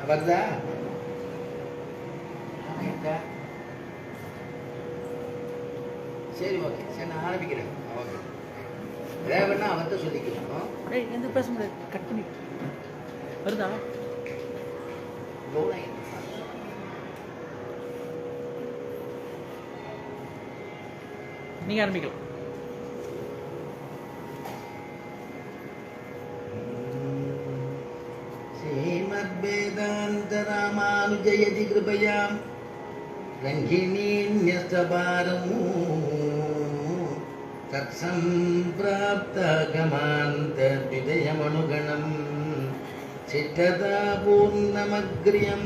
வருதா? சரி, ஓகே. சரி, நான் ஆரம்பிக்கிறேன். ஓகே, தேவைன்னா அவன்கிட்ட சொல்லிக்கணும். எந்த பேச முடியாது, கட் பண்ணி வருதா? நீங்க ஆரம்பிக்கலாம். श्रीमद्वेदान्त रामानुजयति कृपया रङ्गिणीन्यस्तपारमु तत्सम्प्राप्तगमान्तद्विदयमनुगणम् चित्ततापूर्णमग्र्यं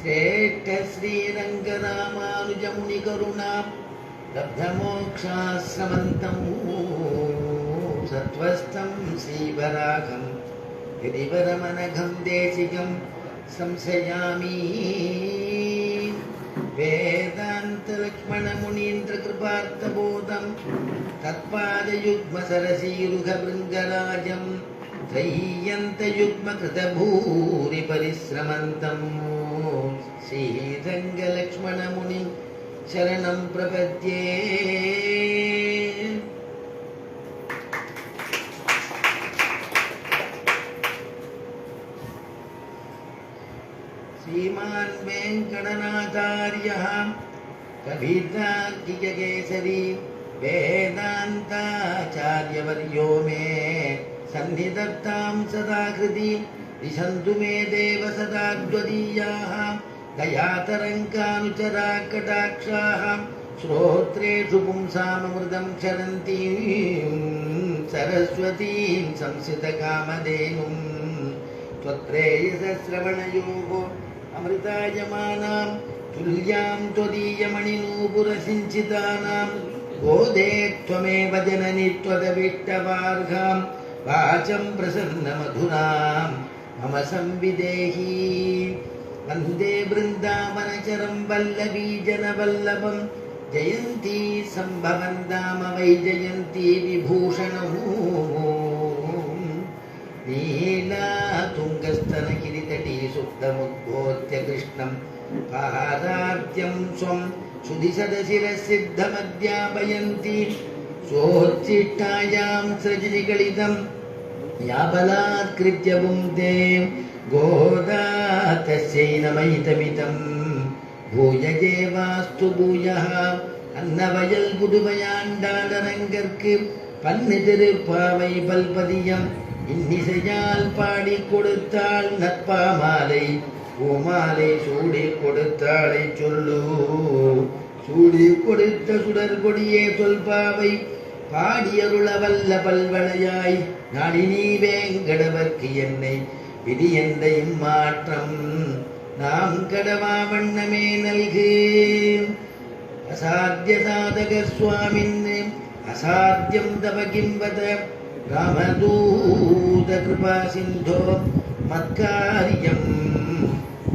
श्रेष्ठ श्रीरङ्गरामानुजमुनिकरुणा लब्धमोक्षाश्रमन्तं सत्त्वस्थं श्रीवराघं गिरिवरमनघं देशिकं संशयामि। वेदान्तलक्ष्मणमुनीन्द्रकृपार्थबोधं तत्पादयुग्मसरसीरुघभृङ्गराजं त्रय्यन्तयुग्मकृतभूरिपरिश्रमन्तं श्रीरङ्गलक्ष्मणमुनिं शरणं प्रपद्ये। श्रीमान् वेङ्कटनाथार्यः कवितार्किककेसरी वेदान्ताचार्यवर्यो मे सन्निधत्तां सदा कृति दिशन्तु मे देव सदा द्वदीयाः दयातरङ्कानुचरा कटाक्षाः श्रोत्रेषु पुंसाममृतं क्षरन्तीं सरस्वतीं संसितकामधेनुं त्वत्प्रेयसश्रवणयोः अमृतायमानां तुल्यां त्वदीयमणिनूपुरसिञ्चितानां गोदे त्वमेव जननि त्वदभिष्टवार्हां वाचं प्रसन्नमधुरां मम संविदेहि। वन्दे वृन्दावनचरं वल्लवीजनवल्लभं जयन्ती सम्भवं धाम वैजयन्ती विभूषणम् नीलातुङ्गस्तनगिरितटी सुप्तमुद्बोध्य कृष्णं पादार्त्यं स्वं सुधिसदशिरसिद्धमध्यापयन्ती स्वोच्छिष्टायां सृजनिगलितं याबलात्कृत्य भुङ्क्ते गोदा तस्यै नमैतमितं भूयजेवास्तु भूयः अन्नवयल् पुதுவையாண்டாளரங்கற்கு பன்னு திருப்பாவை பல்பதியம் இன்னிசையால் பாடி கொடுத்தாள் நற்பாமாலை பூமாலை சூடி கொடுத்தாளை சொல்லு சூடி கொடுத்த சுடர் கொடியே சொல்பாவை பாடியருள வல்ல பல்வளையாய் நாடினீ வேங்கடவர்க்கு என்னை விதி எந்த இம்மாற்றம் நாம் கடவா வண்ணமே நல்கு அசாத்திய சாதகர் சுவாமின் அசாத்தியம் தவ கிம்பத ராமதூத கிருபா சிந்தோ மத்காரியம்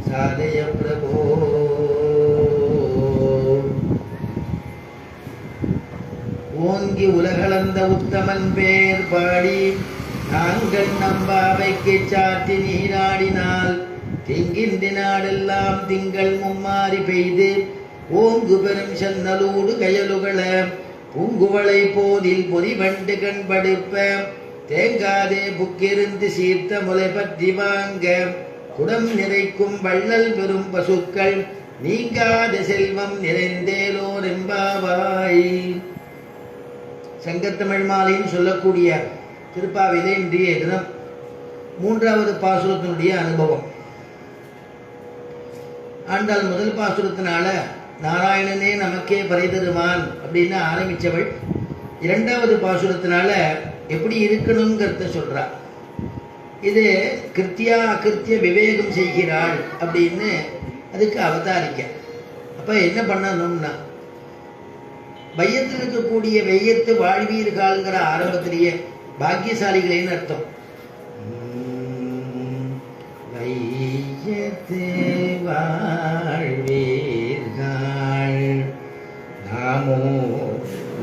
சாதய பிரபோ. ஓங்கி உலகளந்த உத்தமன் பேர் பாடி நாங்கள் நம்பாவைக்கு சாற்றி நீராடினால் திங்கின்ற நாடெல்லாம் திங்கள் மும்மாறி பெய்து ஓங்கு பெரும் சென்னலூடு கயலுகள பூங்குவளை போதில் பொறிவண்டு கண்படுப்ப தேங்காதே புக்கிருந்து சீர்த்த முலை பற்றி வாங்க குடம் நிறைக்கும் வள்ளல் பெரும் பசுக்கள் நீங்காத செல்வம் நிறைந்தேலோர் எம்பாவாய். சங்கத்தமிழ் மாலைன்னு சொல்லக்கூடிய திருப்பாவிலே இன்றைய தினம் 3வது பாசுரத்தினுடைய அனுபவம். ஆண்டாள் முதல் பாசுரத்தினால நாராயணனே நமக்கே பறை தருவான் அப்படின்னு ஆரம்பித்தவள் 2வது பாசுரத்தினால எப்படி இருக்கணுங்கிறத சொல்றா. இது கிருத்தியா அகிருத்திய விவேகம் செய்கிறாள் அப்படின்னு அதுக்கு அவதாரிக்க. அப்ப என்ன பண்ணணும்னா வையத்தில் இருக்கக்கூடிய வையத்து வாழ்வீர்கள்ங்கிற ஆரம்பத்திலேயே பாக்கியசாலிகளேன்னு அர்த்தம். வையத்து வாழ்வீர்கள் நாமோ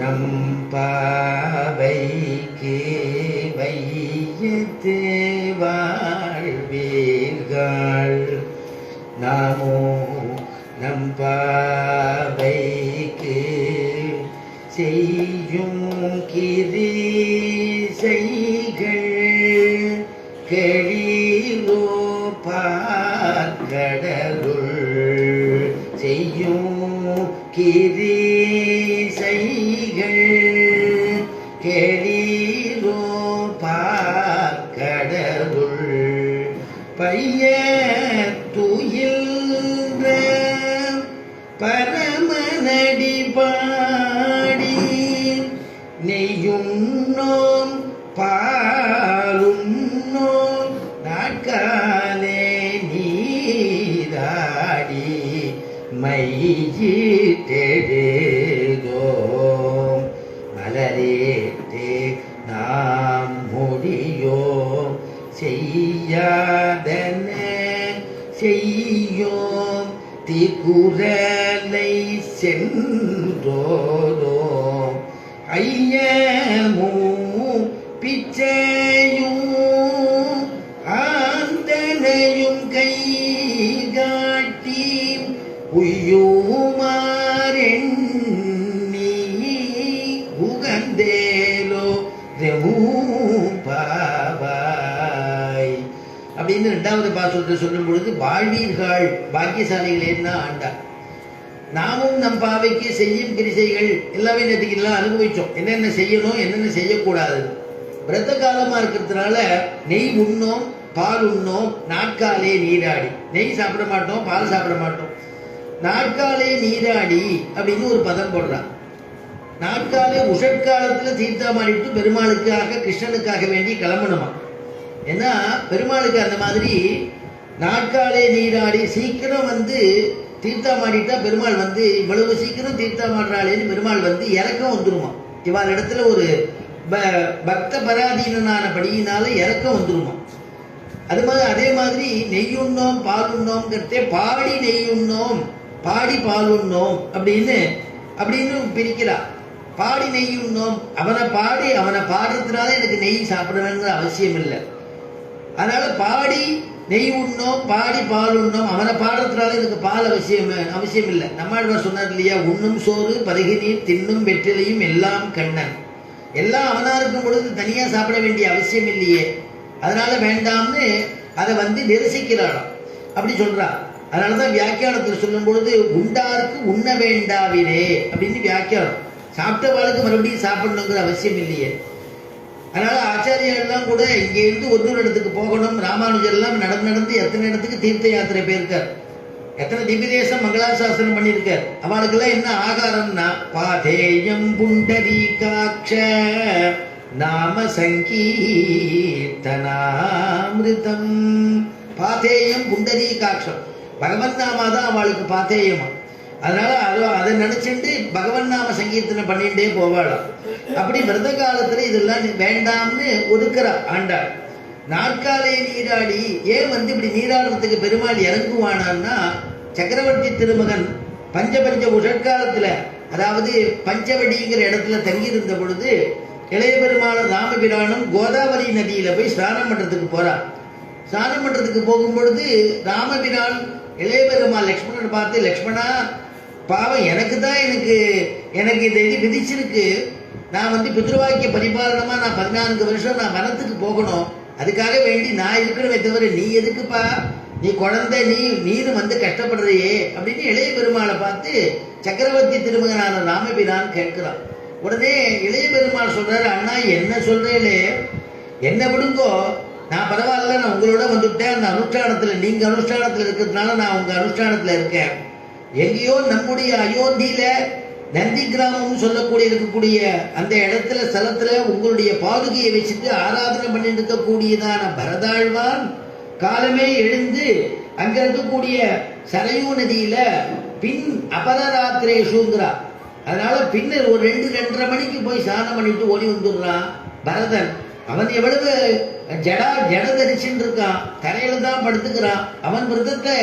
நம் பாவைக்கு வையத்து வாழ்வீர்கள் நாமோ நம் பாவைக்கு செய்யும் கிரீசைகள் கெளிரோ பார்க்கடலுள் செய்யும் கிரீசைகள் கெளிரோ பார்க்கடலுள் பைய துயில்ற பரமனடி பாடி நெய்யுண்ணோம் பாலுண்ணோம் நாட்காலே நீராடி மையிட்டெழுதோம் மலரேற்றே நாம் முடியோம் செய்யாதன செய்யோம் திகுரலை சென்றோதோம் ஐயமும் பிச்சையும் ஆந்தனையும் கை காட்டி உய்யுமாறெண்ணி உகந்தேலோ பாவாய் அப்படின்னு 2வது பாசுரத்தை சொல்லும் பொழுது வாழ்வீர்கள் பாக்கியசாலிகள் என்ன ஆண்டார். நாமும் நம் பாவைக்கு செய்யும் கிரிசைகள் எல்லாமே நேற்றுக்கு எல்லாம் அனுபவிச்சோம். என்னென்ன செய்யணும் என்னென்ன செய்யக்கூடாது. விரத காலமா இருக்கிறதுனால நெய் உண்ணோம் பால் உண்ணோம் நாட்காலே நீராடி. நெய் சாப்பிட மாட்டோம் பால் சாப்பிட மாட்டோம். நாட்காலே நீராடி அப்படின்னு ஒரு பதம் போடுறான். நாட்காலே உஷற்காலத்துல தீர்த்தமாடிட்டு பெருமாளுக்காக கிருஷ்ணனுக்காக வேண்டி கிளம்பணுமா. ஏன்னா பெருமாளுக்கு அந்த மாதிரி நாட்காலே நீராடி சீக்கிரம் வந்து தீர்த்தமாடிட்டா பெருமாள் வந்து இவ்வளவு சீக்கிரம் தீர்த்தமாடுறாளேன்னு பெருமாள் வந்து இறக்கம் வந்துருமா. இவாள் இடத்துல ஒரு பக்த பராதீனனான படியினால இறக்கம் வந்துருமா. அதே மாதிரி நெய்யுண்ணோம் பால் உண்ணோம்ங்கிறதே பாடி நெய்யுண்ணோம் பாடி பால் உண்ணோம் அப்படின்னு பிரிக்கிறா. பாடி நெய்யுண்ணோம் அவனை பாடுறதுனால எனக்கு நெய் சாப்பிடணுங்கிற அவசியம் இல்லை. அதனால பாடி நெய் உண்ணோம் பாடி பால் உண்ணோம் அவனை பாடுறதுனால எனக்கு பால் அவசியம் இல்லை. நம்மாழ்வார் சொன்னார் இல்லையா, உண்ணும் சோறு பருகி நீர் தின்னும் வெற்றிலையும் எல்லாம் கண்ணன். எல்லாம் அவனா இருக்கும் பொழுது தனியா சாப்பிட வேண்டிய அவசியம் இல்லையே, அதனால வேண்டாம்னு அதை வந்து நிரசிக்கிறாளாம். அப்படி சொல்றா. அதனாலதான் வியாக்கியானத்தில் சொல்லும் பொழுது உண்டாருக்கு உண்ண வேண்டாவினே அப்படின்னு வியாக்கியானம். சாப்பிட்ட வாழ்க்கை மறுபடியும் சாப்பிடணுங்கிற அவசியம் இல்லையே. அதனால ஆச்சாரியெல்லாம் கூட இங்கே இருந்து ஒரு இடத்துக்கு போகணும். ராமானுஜர் எல்லாம் நடந்து எத்தனை இடத்துக்கு தீர்த்த யாத்திரை போயிருக்கார். எத்தனை திவ்யதேசம் மங்களாசாசனம் பண்ணியிருக்கார். அவளுக்கெல்லாம் என்ன ஆகாரம்னா பாதேயம் புண்டரீகாட்ச நாம சங்கீர்த்தனாமிருதம். பாதேயம் புண்டரீகாட்சம் பகவன் நாமா தான் அவளுக்கு பாத்தேயமா. அதனால அதை நினைச்சுட்டு பகவன் நாம சங்கீர்த்தனை பண்ணிட்டே போவாளாம். அப்படி விரத காலத்துல இதெல்லாம் வேண்டாம்னு ஒதுக்குறா ஆண்டாள். நாட்காலே நீராடி ஏன் வந்து இப்படி நீராடுறதுக்கு பெருமாள் இறங்குவானான்னா, சக்கரவர்த்தி திருமகன் பஞ்ச உஷற்காலத்துல அதாவது பஞ்சவடிங்கிற இடத்துல தங்கியிருந்த பொழுது இளைய பெருமாள் ராமபிரானும் கோதாவரி நதியில போய் ஸ்நானம் பண்றதுக்கு போறார். ஸ்நானம் பண்றதுக்கு போகும் பொழுது ராமபிரான் இளைய பெருமாள் லக்ஷ்மணனை பார்த்து, லக்ஷ்மணா பாவம் எனக்கு தான் எனக்கு இதை விதிச்சிருக்கு. நான் வந்து பித்ருவாக்கிய பரிபாலனமா நான் 14 வருஷம் நான் வனத்துக்கு போகணும். அதுக்காக வேண்டி நான் இருக்கிறவே தவிர நீ எதுக்குப்பா, நீ குழந்தை நீனு வந்து கஷ்டப்படுறையே அப்படின்னு இளைய பெருமாளை பார்த்து சக்கரவர்த்தி திருமகனான ராமபிரான் கேட்கிறான். உடனே இளைய பெருமாள் சொல்றாரு, அண்ணா என்ன சொல்றேலே, என்ன விடுங்கோ, நான் பரவாயில்ல, நான் உங்களோட வந்துட்டேன். அந்த அனுஷ்டானத்துல நீங்க அனுஷ்டானத்துல இருக்கிறதுனால நான் உங்க அனுஷ்டானத்துல இருக்கேன். எங்கேயோ நம்முடைய அயோத்தியில நந்தி கிராமம் சொல்லக்கூடிய இருக்கக்கூடிய அந்த இடத்துல ஸ்தலத்துல உங்களுடைய பாதுகையை வச்சுட்டு ஆராதனை பண்ணிட்டு இருக்கக்கூடியதான பரதாழ்வான் காலமே எழுந்து அங்க இருக்கக்கூடிய சரையூ நதியில பின் அபரராத்திரேஷுங்கிறார். அதனால பின்னர் ஒரு 2-2:30 மணிக்கு போய் ஸ்நானம் பண்ணிட்டு ஓடி வந்துடுறான் பரதன். அவன் எவ்வளவு ஜட தரிச்சுட்டு இருக்கான், தரையில தான் படுத்துக்கிறான், அவன் விரதத்தை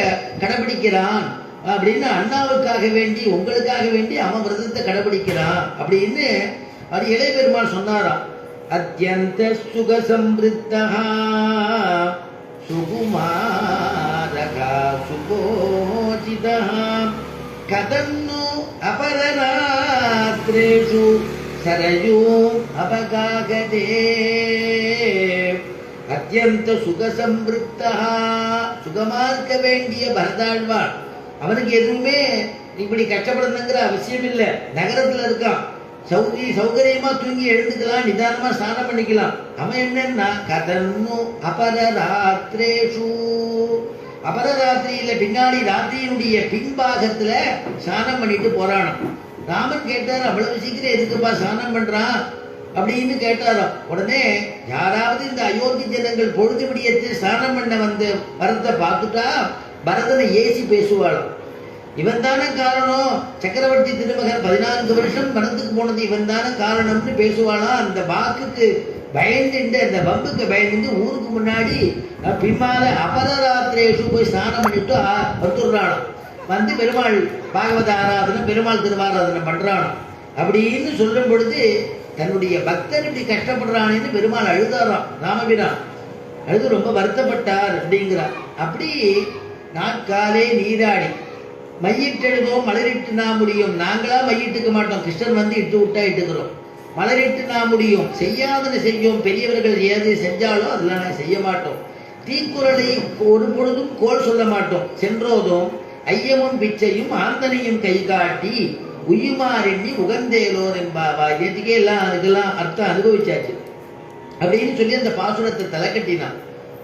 கடைபிடிக்கிறான் அப்படின்னு அண்ணாவுக்காக வேண்டி உங்களுக்காக வேண்டி அவன் விரதத்தை கடைபிடிக்கிறான் அப்படின்னு அது இளைய பெருமாள் சொன்னாராம். அத்யந்த சுகசம்பிருத்தா சுகுமாரகா சுகோ கதன்னு அபரராத்ரேஷு சரயூம் அபகாகதே அத்தியந்த சுகசம்பிருத்தா. சுகமா இருக்க வேண்டிய பரதாழ்வான் அவனுக்கு எதுவுமே இப்படி கஷ்டப்படணுங்கிற அவசியம் இல்லை. நகரத்துல இருக்கான், சௌகரியமா தூங்கி எழுந்துக்கலாம், நிதானமா ஸ்நானம் பண்ணிக்கலாம். அவன் என்னன்னா கதன்னு அபரராத்ரேஷு, அபரராத்திரியில பின்னாடி ராத்திரியினுடைய பின்பாகத்துல ஸ்நானம் பண்ணிட்டு போறானாம். ராமன் கேட்டார், அவ்வளவு சீக்கிரம் எதுக்குப்பா ஸ்நானம் பண்றான் அப்படின்னு கேட்டாராம். உடனே யாராவது இந்த அயோத்தி ஜனங்கள் பொழுது விடியத்தில் ஸ்நானம் பண்ண வந்து பரத்தை பார்த்துட்டா பரதனை ஏசி பேசுவாளாம். இவன் தானே காரணம், சக்கரவர்த்தி திருமகன் 14 வருஷம் வனத்துக்கு போனது இவன் தானே காரணம்னு பேசுவாளாம். அந்த வாக்குக்கு பயந்துட்டு, அந்த பம்புக்கு பயந்துட்டு ஊருக்கு முன்னாடி பின்னால அபரராத்திரேஷு போய் ஸ்நானம் பண்ணிட்டு வந்துடுறானாம். வந்து பெருமாள் பாகவத ஆராதனை, பெருமாள் திருவாராதனை பண்றானாம். அப்படின்னு சொல்லும் பொழுது தன்னுடைய பக்தர் இப்படி கஷ்டப்படுறான்னு பெருமாள் அழுதாராம். ராமபிரான் அழுது ரொம்ப வருத்தப்பட்டார் அப்படிங்கிறார். அப்படி நாட்காலே நீராடி மையிட்டெழுதோம் மலரிட்டு நான் முடியும். நாங்களா மையிட்டுக்க மாட்டோம், கிருஷ்ணன் வந்து இட்டு விட்டா இட்டுக்கிறோம். மலரிட்டு நான் முடியும், செய்யாதன செய்யும். பெரியவர்கள் ஏது செஞ்சாலும் அதெல்லாம் நான் செய்ய மாட்டோம். தீக்குறளை ஒரு பொழுதும் கோல் சொல்ல மாட்டோம். சென்றோதும் ஐயமும் பிச்சையும் ஆந்தனையும் கை காட்டி உயுமாரெண்ணி உகந்தேலோர் என்பாவா. நேற்றுக்கே எல்லாம் அதுக்கெல்லாம் அர்த்தம் அனுபவிச்சாச்சு அப்படின்னு சொல்லி அந்த பாசுரத்தை தலை கட்டினான்.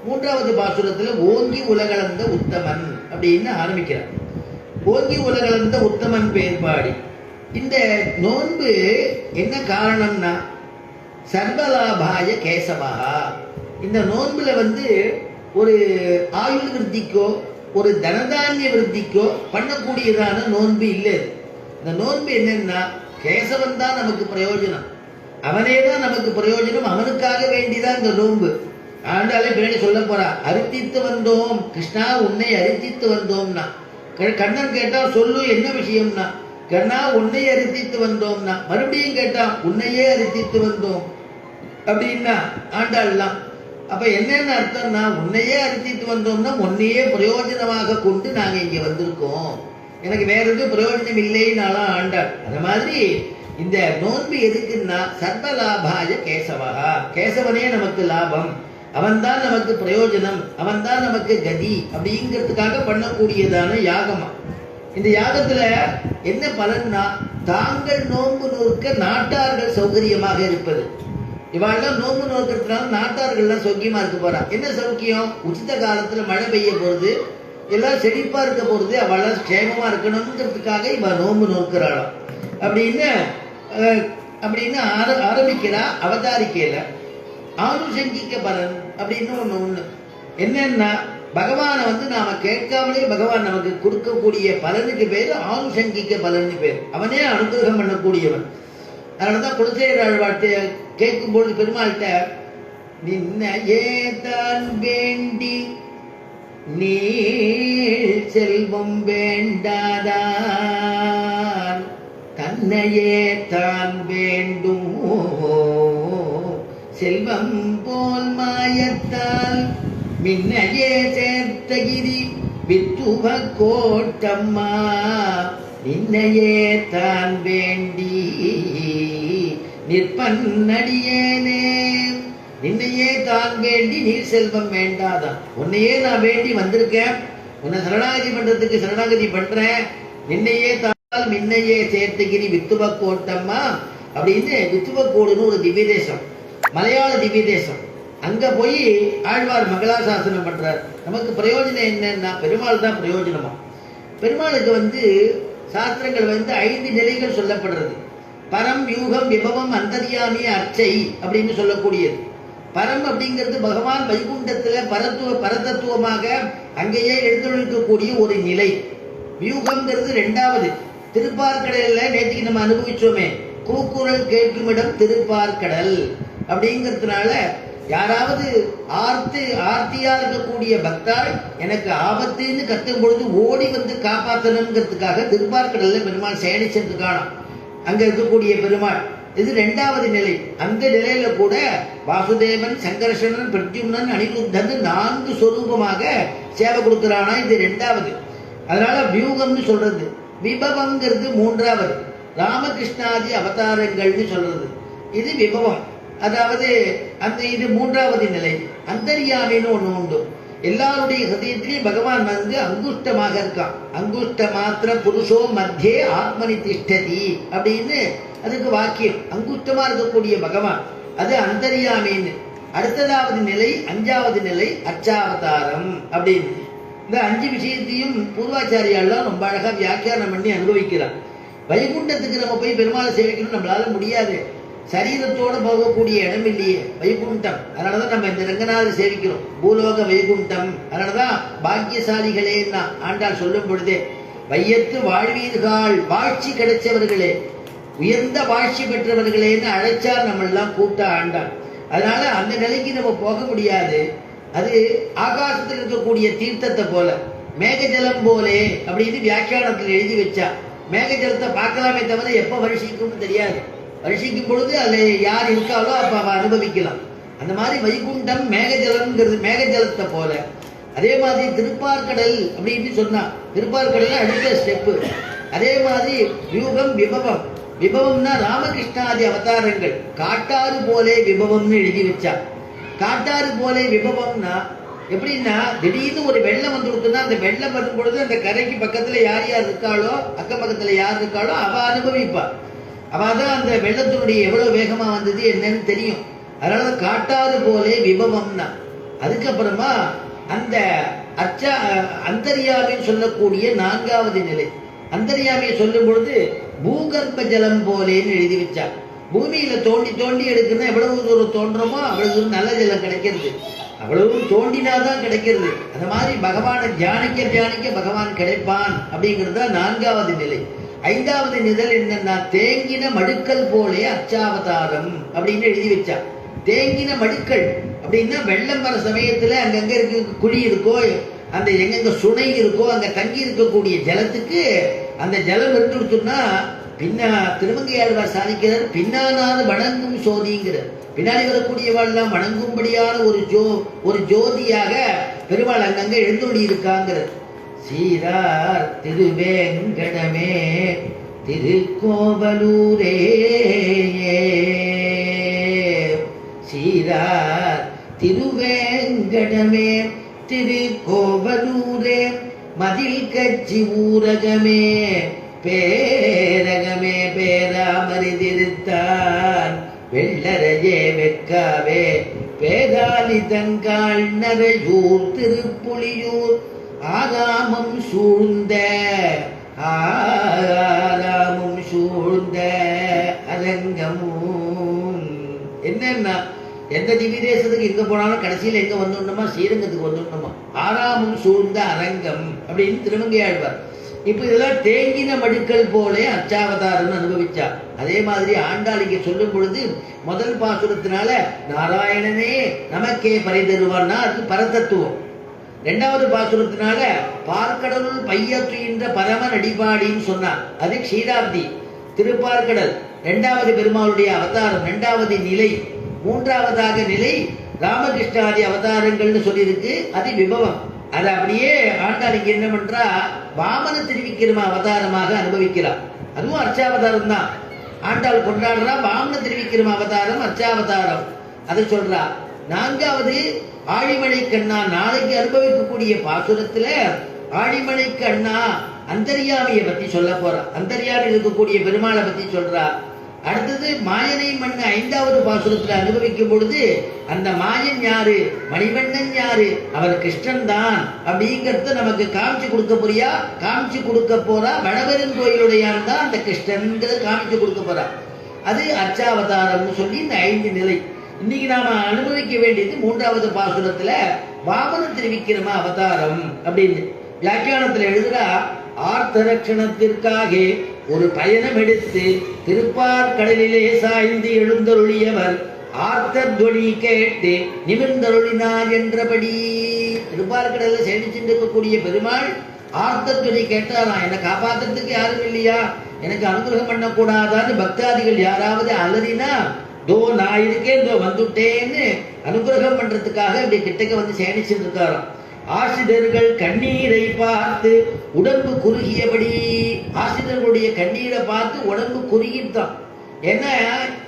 3வது பாசுரத்துல ஓங்கி உலகளந்த உத்தமன் அப்படின்னு ஆரம்பிக்கிறார். ஓங்கி உலகளந்த உத்தமன் பேர்பாடி. இந்த நோன்பு என்ன காரணம்னா சர்வலாபாய கேசவா. இந்த நோன்புல ஒரு ஆயுள் விருத்திக்கோ ஒரு தனதானிய விருத்திக்கோ பண்ணக்கூடியதான நோன்பு இல்லை. இந்த நோன்பு என்னன்னா கேசவன் தான் நமக்கு பிரயோஜனம், அவனே தான் நமக்கு பிரயோஜனம், அவனுக்காக வேண்டிதான் இந்த நோன்பு. ஆண்டாலே பின்னாடி சொல்ல போறா, அரித்தித்து வந்தோம் கிருஷ்ணா உன்னை அரித்தித்து வந்தோம்னா. கண்ணன் கேட்டா சொல்லு என்ன விஷயம்னா, கண்ணா உன்னை அரித்தித்து வந்தோம்னா. மறுபடியும் கேட்டா உன்னையே அரித்தித்து வந்தோம் அப்படின்னா ஆண்டாள்லாம். அப்ப என்னென்ன அர்த்தம்னா உன்னையே அரித்தித்து வந்தோம்னா உன்னையே பிரயோஜனமாக கொண்டு நாங்க இங்க வந்திருக்கோம், எனக்கு வேற எதுவும் பிரயோஜனம் இல்லைன்னாலாம் ஆண்டாள். அது மாதிரி இந்த நோன்பு எதுக்குன்னா சர்வலாபாய கேசவா, கேசவனே நமக்கு லாபம், அவன்தான் நமக்கு பிரயோஜனம், அவன்தான் நமக்கு கதி அப்படிங்கிறதுக்காக பண்ணக்கூடியதான யாகமா. இந்த யாகத்துல என்ன பலன்னா தாங்கள் நோன்பு நோக்க நாட்டார்கள் சௌகரியமாக இருப்பது. இவாள்லாம் நோன்பு நோக்கிறதுனால நாட்டார்கள்லாம் சௌக்கியமா இருக்க போறா. என்ன சௌக்கியம், உச்சித காலத்துல மழை பெய்ய போறது, எல்லாம் செழிப்பா இருக்க போறது, அவளாம் க்ஷேமமா இருக்கணுங்கிறதுக்காக இவ நோன்பு நோக்கிறாளாம் அப்படின்னு ஆரம்பிக்கிறா அவதாரிக்கையில. ஆனுஷங்கிக்க பலன் அப்படின்னு ஒண்ணு என்னன்னா பகவானை நாம கேட்காமலே பகவான் நமக்கு கொடுக்கக்கூடிய பலனுக்கு பேரு ஆனுஷங்கிக்க பலன்னு பேர். அவனே அனுகிரகம் பண்ணக்கூடியவன். அதனாலதான் குலசேகர ஆழ்வார்ட்ட கேட்கும்போது பெருமாள்கிட்ட நின்னையே தான் வேண்டி நீ செல்வம் வேண்டாதான் தன்னையே தான் வேண்டும் செல்வம் போல் மாயத்தால் மின்னையே சேர்த்தகிரி வித்துவ கோட்டம்மா நின்னையே தான் வேண்டி நிற்பன்னடியேனே. நின்னையே தான் வேண்டி நீர் செல்வம் வேண்டாதான். உன்னையே நான் வேண்டி வந்திருக்கேன், உன்னை சரணாகதி பண்றதுக்கு சரணாகதி பண்றேன். நின்னையே தான் மின்னையே சேர்த்தகிரி வித்துவ கோட்டம்மா அப்படின்னு வித்துவக்கோடுன்னு ஒரு திவ்ய தேசம், மலையாள திவ்ய தேசம். அங்க போய் ஆழ்வார் மங்களாசாசனம் பண்றார். நமக்கு பிரயோஜனம் என்னன்னா பெருமாள் தான் பிரயோஜனமா. பெருமாளுக்கு சாஸ்திரங்கள் 5 நிலைகள் சொல்லப்படுறது. பரம் யூகம் விபவம் அந்தர்யாமி அர்ச்சை அப்படின்னு சொல்லக்கூடியது. பரம் அப்படிங்கிறது பகவான் வைகுண்டத்துல பரதத்துவமாக அங்கேயே எழுந்தொழிக்கக்கூடிய ஒரு நிலை. வியூகம்ங்கிறது 2வது. திருப்பார்கடல்ல நேற்றுக்கு நம்ம அனுபவிச்சோமே, கூக்குரல் கேட்குமிடம் திருப்பார்கடல் அப்படிங்கிறதுனால யாராவது ஆர்த்தியா இருக்கக்கூடிய பக்தாள் எனக்கு ஆபத்துன்னு கத்தும் பொழுது ஓடி காப்பாற்றணுங்கிறதுக்காக திருப்பார்கடல்ல பெருமாள் சேனிச்சென்று காணும். அங்க இருக்கக்கூடிய பெருமாள் இது 2வது நிலை. அந்த நிலையில கூட வாசுதேவன் சங்கர்ஷணன் பிரத்யும்னன் அனிருத்தன் 4 சொரூபமாக சேவை கொடுக்கிறானா. இது 2வது. அதனால வியூகம்னு சொல்றது. விபவங்கிறது மூன்றாவது. ராமகிருஷ்ணாதி அவதாரங்கள்னு சொல்றது இது விபவம். அதாவது அந்த இது மூன்றாவது நிலை. அந்தர்யாமின்னு ஒண்ணு உண்டு. எல்லாருடைய ஹிருதயத்திலையும் பகவான் வந்து அங்குஷ்டமாக இருக்கான். அங்குஷ்ட மாத்திர புருஷோ மத்தியே ஆத்மனி திஷ்டதி அப்படின்னு அதுக்கு வாக்கியம். அங்குஷ்டமா இருக்கக்கூடிய பகவான் அது அந்தர்யாமின்னு. அடுத்ததாவது நிலை, அஞ்சாவது நிலை அர்ச்சாவதாரம் அப்படின்னு. இந்த 5 விஷயத்தையும் பூர்வாச்சாரியாலாம் ரொம்ப அழகா வியாக்கியானம் பண்ணி அனுபவிக்கிறார். வைகுண்டத்துக்கு நம்ம போய் பெருமாளை சேவிக்கணும் நம்மளால முடியாது. சரீரத்தோட போகக்கூடிய இடம் இல்லையே வைகுண்டம். அதனாலதான் நம்ம இந்த ரங்கநாதரை சேவிக்கிறோம், பூலோக வைகுண்டம். அதனாலதான் பாக்கியசாலிகளே ஆண்டாள் சொல்லும் பொழுதே வையத்து வாழ்வீர்கள், வாழ்ச்சி கிடைச்சவர்களே, உயர்ந்த வாழ்ச்சி பெற்றவர்களேன்னு அழைச்சார் நம்ம எல்லாம் கூப்பிட்ட ஆண்டாள். அதனால அந்த நிலைக்கு நம்ம போக முடியாது. அது ஆகாசத்தில் இருக்கக்கூடிய தீர்த்தத்தை போல, மேகஜலம் போலே அப்படின்னு வியாக்கியானத்தில் எழுதி வச்சா. மேகஜலத்தை பார்க்கலாமே தவிர எப்ப வருஷிக்கும்னு தெரியாது. வருஷிக்கும் பொழுது அதுல யார் இருக்காளோ அப்ப அவ அனுபவிக்கலாம். அந்த மாதிரி வைகுண்டம் மேகஜலம்ங்கிறது மேகஜலத்தை போல. அதே மாதிரி திருப்பார்கடல் அப்படின்னு சொன்னா, திருப்பார்கடல் அடுத்த ஸ்டெப்பு. அதே மாதிரி யூகம் விபவம். விபவம்னா ராமகிருஷ்ணாதி அவதாரங்கள். காட்டாறு போலே விபவம்னு எழுதி வச்சா. காட்டாறு போலே விபவம்னா எப்படின்னா, திடீர்னு ஒரு வெள்ளம் வந்து கொடுத்தோம்னா அந்த வெள்ளம் வரும் பொழுது அந்த கரைக்கு பக்கத்துல யார் யார் இருக்காளோ, அக்கம் பக்கத்துல யார் இருக்காளோ அவ அனுபவிப்பா. அவதான் அந்த வெள்ளத்தினுடைய எவ்வளவு வேகமா வந்தது என்னன்னு தெரியும். அதனால காட்டாறு போலே விபவம்னா. அதுக்கப்புறமா அந்த அந்தர்யாமின்னு சொல்லக்கூடிய 4வது நிலை. அந்தர்யாமியை சொல்லும் பொழுது பூகர்ப்ப ஜலம் போலேன்னு எழுதி வச்சா. பூமியில தோண்டி தோண்டி எடுக்கணும், எவ்வளவு தூரம் தோன்றோமோ அவ்வளவு தூரம் நல்ல ஜலம் கிடைக்கிறது. அவ்வளவு தோண்டினாதான் கிடைக்கிறது. அந்த மாதிரி பகவானை தியானிக்க தியானிக்க பகவான் கிடைப்பான் அப்படிங்கிறது தான் 4வது நிலை. 5வது நிலை என்னன்னா, தேங்கின மடுக்கல் போலே அர்ச்சாவதாரம் அப்படின்னு எழுதி வச்சா. தேங்கின மடுக்கள் அப்படின்னா வெள்ளம் வர சமயத்துல அங்கங்க இருக்க குழி இருக்கோ, அந்த எங்கெங்க சுனை இருக்கோ அங்க தங்கி இருக்கக்கூடிய ஜலத்துக்கு அந்த ஜலம் இருந்துடுச்சுன்னா பின்னா திருமங்கையாழ்வார் சாதிக்கிறார், பின்னானாது வணங்கும் சோதிங்கிறார். பின்னாடி வரக்கூடியவாள்லாம் வணங்கும்படியான ஒரு ஜோதியாக பெருமாள் அங்கங்க எழுந்தொழி இருக்காங்கிறார். சீரார் திருவேங்கடமே திருக்கோவலூரே, சீரார் திருவேங்கடமே திருக்கோவலூரே, மதில் கட்சி ஊரகமே பேரகமே பேராமரிதிருத்தான் வெள்ளரையே வெக்காவே பேதாலி தங்காள் நரையூர் திருப்புலியூர் ஆராமம் சூழ்ந்த அரங்கமும். என்னன்னா, எந்த திவ்ய தேசத்துக்கு எங்க போனாலும் கடைசியில் எங்க வந்துடணுமா, ஸ்ரீரங்கத்துக்கு வந்துடணுமா. ஆறாமும் சூழ்ந்த அரங்கம் அப்படின்னு திருமங்கையாழ்வார். இப்ப இதெல்லாம் தேங்கின மடுக்கள் போலே அர்ச்சாவதாரம் அனுபவிச்சா. அதே மாதிரி ஆண்டாள் இங்க சொல்லும் பொழுது முதல் பாசுரத்தினால நாராயணனே நமக்கே பறை தருவார்னா அது பரதத்துவம். 2வது பாசுரத்தினால பார்க்கடலுள் பையற்றுகின்ற பரமன் அடிபாடின்னு சொன்னார், அது க்ஷீராப்தி. திருப்பார்கடல் 2வது பெருமாளுடைய அவதாரம், 2வது நிலை. 3வதாக நிலை ராமகிருஷ்ணாதி அவதாரங்கள்னு சொல்லியிருக்கு, அது விபவம். அது அப்படியே ஆண்டாள் இங்க என்ன பண்றா, வாமன திருவிக்கிரம அவதாரமாக அனுபவிக்கிறார். அதுவும் அர்ச்சாவதாரம் தான். ஆண்டாள் கொண்டாடுறா வாமன திருவிக்கிரம அவதாரம் அர்ச்சாவதாரம், அதை சொல்றா. 4வது ஆழிமலை கண்ணா, நாளைக்கு அனுபவிக்கக்கூடிய பாசுரத்துல ஆழிமலை கண்ணா அந்தர்யாமியை பத்தி சொல்ல போறா. அந்தர்யாமி இருக்கக்கூடிய பெருமாளை பத்தி சொல்றா. அடுத்தது மாயனை மண் 5வது பாசுரத்துல அனுபவிக்கும் பொழுது அந்த மாயன் யாரு, மணிவண்ணன் யாரு, அவர் கிருஷ்ணன் தான் அப்படிங்கறத நமக்கு காமிச்சு கொடுக்க போறா. வடபெரும் கோயிலுடையான் தான் அந்த கிருஷ்ணன் காமிச்சு கொடுக்க போறா. அது அர்ச்சாவதாரம்னு சொல்லி இந்த 5 நிலை. இன்னைக்கு நாம அனுபவிக்க வேண்டியது 3வது பாசுரத்துல வாமன திருவிக்கிரம அவதாரம் அப்படின்னு வியாக்கியானத்துல எழுதுறா. ஆர்த்தரட்சணத்திற்காக ஒரு பயணம் எடுத்து திருப்பார்கடலிலே சாய்ந்து எழுந்தருளியவர் ஆர்த்தத்வனி கேட்டு நிமிர்ந்தருளினார் என்றபடி. திருப்பார்கடலில் சேமிச்சுட்டு இருக்கக்கூடிய பெருமாள் ஆர்த்தத்வனி கேட்டாராம், என்னை காப்பாத்துறதுக்கு யாரும் இல்லையா, எனக்கு அனுகிரகம் பண்ணக்கூடாதான்னு பக்தாதிகள் யாராவது அலறினா, தோ நான் இருக்கேன், தோ வந்துட்டேன்னு அனுகிரகம் பண்றதுக்காக இப்படி கிட்டக்க வந்து சேனிச்சுட்டு இருக்காராம். ஆசிரியர்கள் கண்ணீரை பார்த்து உடம்பு குறுகியபடி, ஆசிரியர்களுடைய கண்ணீரை பார்த்து உடம்பு குறுகிட்டான். ஏன்னா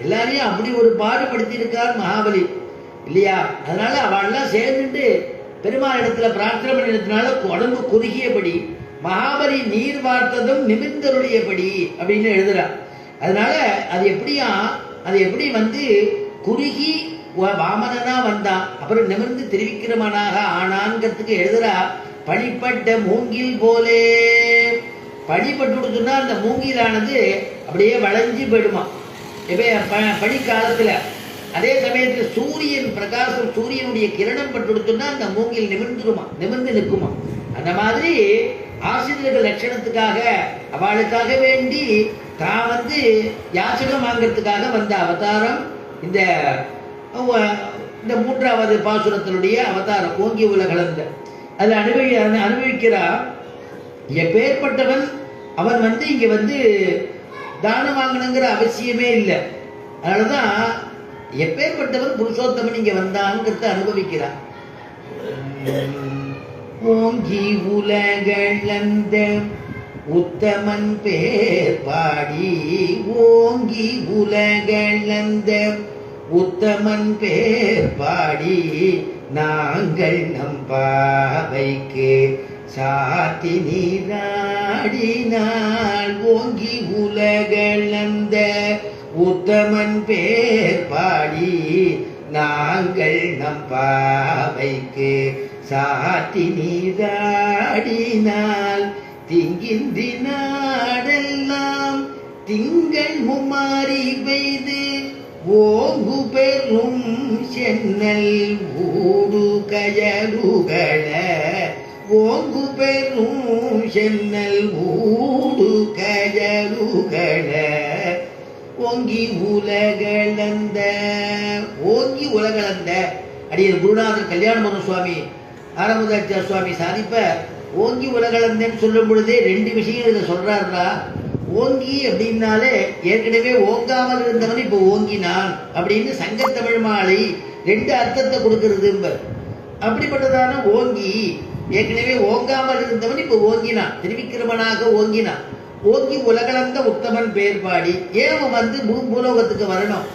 எல்லாரையும் அப்படி ஒரு பாடுபடுத்தி இருக்கார் மகாபலி இல்லையா? அதனால அவள்லாம் சேர்ந்துட்டு பெருமாள் இடத்துல பிரார்த்தனை பண்ணினதுனால உடம்பு குறுகியபடி மகாபலி நீர் பார்த்ததும் நிமிர்ந்தருடையபடி அப்படின்னு எழுதுறார். அதனால அது எப்படி வந்து குறுகி வாமனனா வந்தான், அப்புறம் நிமிர்ந்து திருவிக்கிரமனாக ஆனான்ங்கிறதுக்கு எழுதுறா. பனிப்பட்ட மூங்கில் போலே, பனிப்பட்டு கொடுத்தோம்னா அந்த மூங்கிலானது அப்படியே வளைஞ்சு போயிடுமா பனி காலத்துல. அதே சமயத்தில் சூரியன் பிரகாசம், சூரியனுடைய கிரணம் பட்டு கொடுத்தோம்னா அந்த மூங்கில் நிமிர்ந்து நிற்குமா. அந்த மாதிரி ஆசிரியர்கள் லட்சணத்துக்காக அவளுக்காக வேண்டி தான் வந்து யாசகம் வாங்கிறதுக்காக வந்த அவதாரம் இந்த மூன்றாவது பாசுரத்தினுடைய அவதாரம் ஓங்கி உலகளந்த. அது அனுபவிக்கிறா. எப்பேற்பட்டவன் அவன் வந்து இங்க வந்து தானம் வாங்கணுங்கிற அவசியமே இல்லை. அதனாலதான் எப்பேற்பட்டவன் புருஷோத்தமன் இங்க வந்தாங்கிறத அனுபவிக்கிறான். ஓங்கி உலகளந்த உத்தமன் பேர் பாடி, ஓங்கி உலகளந்த உத்தமன் பேர் பாடி, நாங்கள் நம் பாவைக்கு சாத்தி நீராடினால். ஓங்கி உலகளந்த உத்தமன் பேர் பாடி, நாங்கள் நம் பாவைக்கு சாத்தி நீராடினால். திங்கின்றி நாடெல்லாம் திங்கள் மும்மாறி பெய்து, ஓங்கு பெரும் சென்னல் ஊடு கயலுகள, ஓங்கு பெரும் சென்னல் ஊடு கயலுகள. ஓங்கி உலகளந்த, ஓங்கி உலகளந்த அடியர் குருநாதர் கல்யாணபுரம் சுவாமி ஆரம்பதாச்சார் சுவாமி சாதிப்ப ஓங்கி உலகளந்தன்னு சொல்லும் பொழுதே ரெண்டு விஷயம் இதில் சொல்றாருடா. ஓங்கி அப்படின்னாலே ஏற்கனவே ஓங்காமல் இருந்தவன் இப்போ ஓங்கினான் அப்படின்னு சங்கத்தமிழ் மாலை ரெண்டு அர்த்தத்தை கொடுக்கிறது. அப்படிப்பட்டதான ஓங்கி ஏற்கனவே ஓங்காமல் இருந்தவன் இப்போ ஓங்கினான், திருவிக்கிரமனாக ஓங்கினான். ஓங்கி உலகளந்த உத்தமன் பேர் பாடி. ஏன் வந்து பூலோகத்துக்கு வரணும்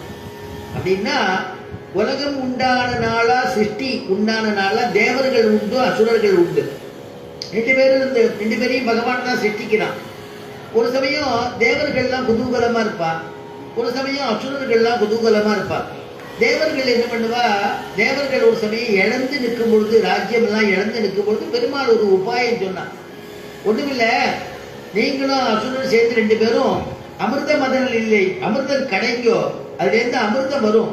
அப்படின்னா, உலகம் உண்டான நாளா சிருஷ்டி உண்டான நாளா தேவர்கள் உண்டு அசுரர்கள் உண்டு. ரெண்டு பேரையும் பகவான் தான் சிருஷ்டிக்கிறான். ஒரு சமயம் தேவர்கள்லாம் குதூகலமா இருப்பா, ஒரு சமயம் அசுரர்கள்லாம் குதூகலமா இருப்பா. தேவர்கள் என்ன பண்ணுவா, தேவர்கள் ஒரு சமயம் இழந்து நிற்கும் பொழுது, ராஜ்யம் எல்லாம் இழந்து நிற்கும் பொழுது பெருமாள் ஒரு உபாயம் சொன்னான். ஒண்ணுமில்ல, நீங்களும் அசுரன் சேர்ந்து ரெண்டு பேரும் அமிர்த மதனில் இல்லை, அமிர்தம் கிடைங்கோ, அதுல இருந்து அமிர்தம் வரும்,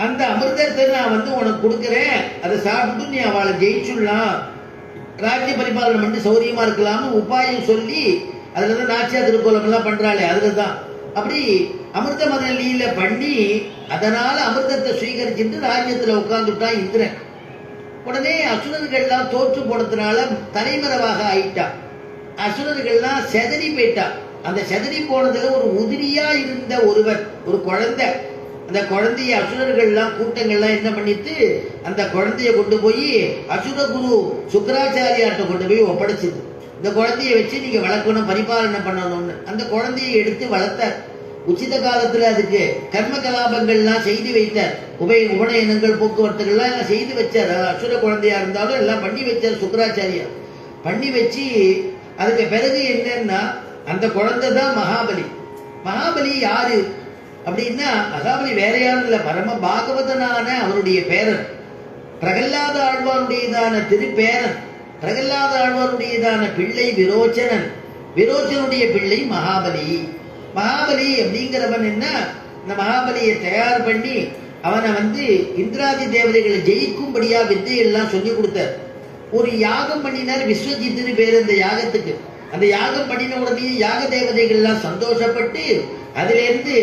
அந்த அமிர்தத்தை நான் வந்து உனக்கு கொடுக்குறேன், அதை சாப்பிட்டு நீ அவளை ஜெயிச்சுடலாம், ராஜ்ய பரிபாலனை பண்ணி சௌரியமா இருக்கலாம்னு உபாயம் சொல்லி, அதுலதான் நாச்சியா திருக்கோலம் எல்லாம் பண்றாளே அதுலதான் அப்படி அமிர்த மதனில பண்ணி, அதனால அமிர்தத்தை சுவீகரிச்சுட்டு ராஜ்யத்துல உட்கார்ந்துட்டான் இந்திரன். உடனே அசுரர்கள்லாம் தோற்று போனதுனால தலைமறைவாக ஆயிட்டா. அசுரர்கள்லாம் செதறி போயிட்டா. அந்த செதறி போனதுல ஒரு உதிரியா இருந்த ஒருவர், ஒரு குழந்தை, அந்த குழந்தைய அசுரர்கள்லாம் கூட்டங்கள்லாம் என்ன பண்ணிட்டு அந்த குழந்தைய கொண்டு போய் அசுரகுரு சுக்கராச்சாரியார்ட்ட கொண்டு போய் ஒப்படைச்சது. இந்த குழந்தைய வச்சு நீங்க வளர்க்கணும், பரிபாலனை பண்ணணும்னு. அந்த குழந்தையை எடுத்து வளர்த்தார். உச்சித காலத்துல அதுக்கு கர்ம கலாபங்கள்லாம் செய்து வைத்தார். உபநயனங்கள் போக்குவரத்துகள்லாம் எல்லாம் செய்து வச்சார். அசுர குழந்தையா இருந்தாலும் எல்லாம் பண்ணி வச்சார் சுக்கராச்சாரியார். பண்ணி வச்சு அதுக்கு பிறகு என்னன்னா, அந்த குழந்தை தான் மகாபலி. மகாபலி யாரு அப்படின்னா, மகாபலி வேற யாரும் இல்லை, பரம பாகவதனான அவருடைய பேரன், பிரகல்லாத ஆழ்வாருடையதான திருப்பேரன், பிரகல்லாத ஆழ்வாருடையதான பிள்ளை விரோச்சனன், விரோச்சனுடைய பிள்ளை மகாபலி. மகாபலி அப்படிங்கிறவன் என்ன, இந்த மகாபலியை தயார் பண்ணி அவனை வந்து இந்திராதி தேவதைகளை ஜெயிக்கும்படியா வித்தையெல்லாம் சொல்லி கொடுத்தார். ஒரு யாகம் பண்ணினார், விஸ்வஜித்துன்னு பேர் அந்த யாகத்துக்கு. அந்த யாகம் பண்ணின உடனே யாக தேவதைகள்லாம் சந்தோஷப்பட்டு அதுல இருந்து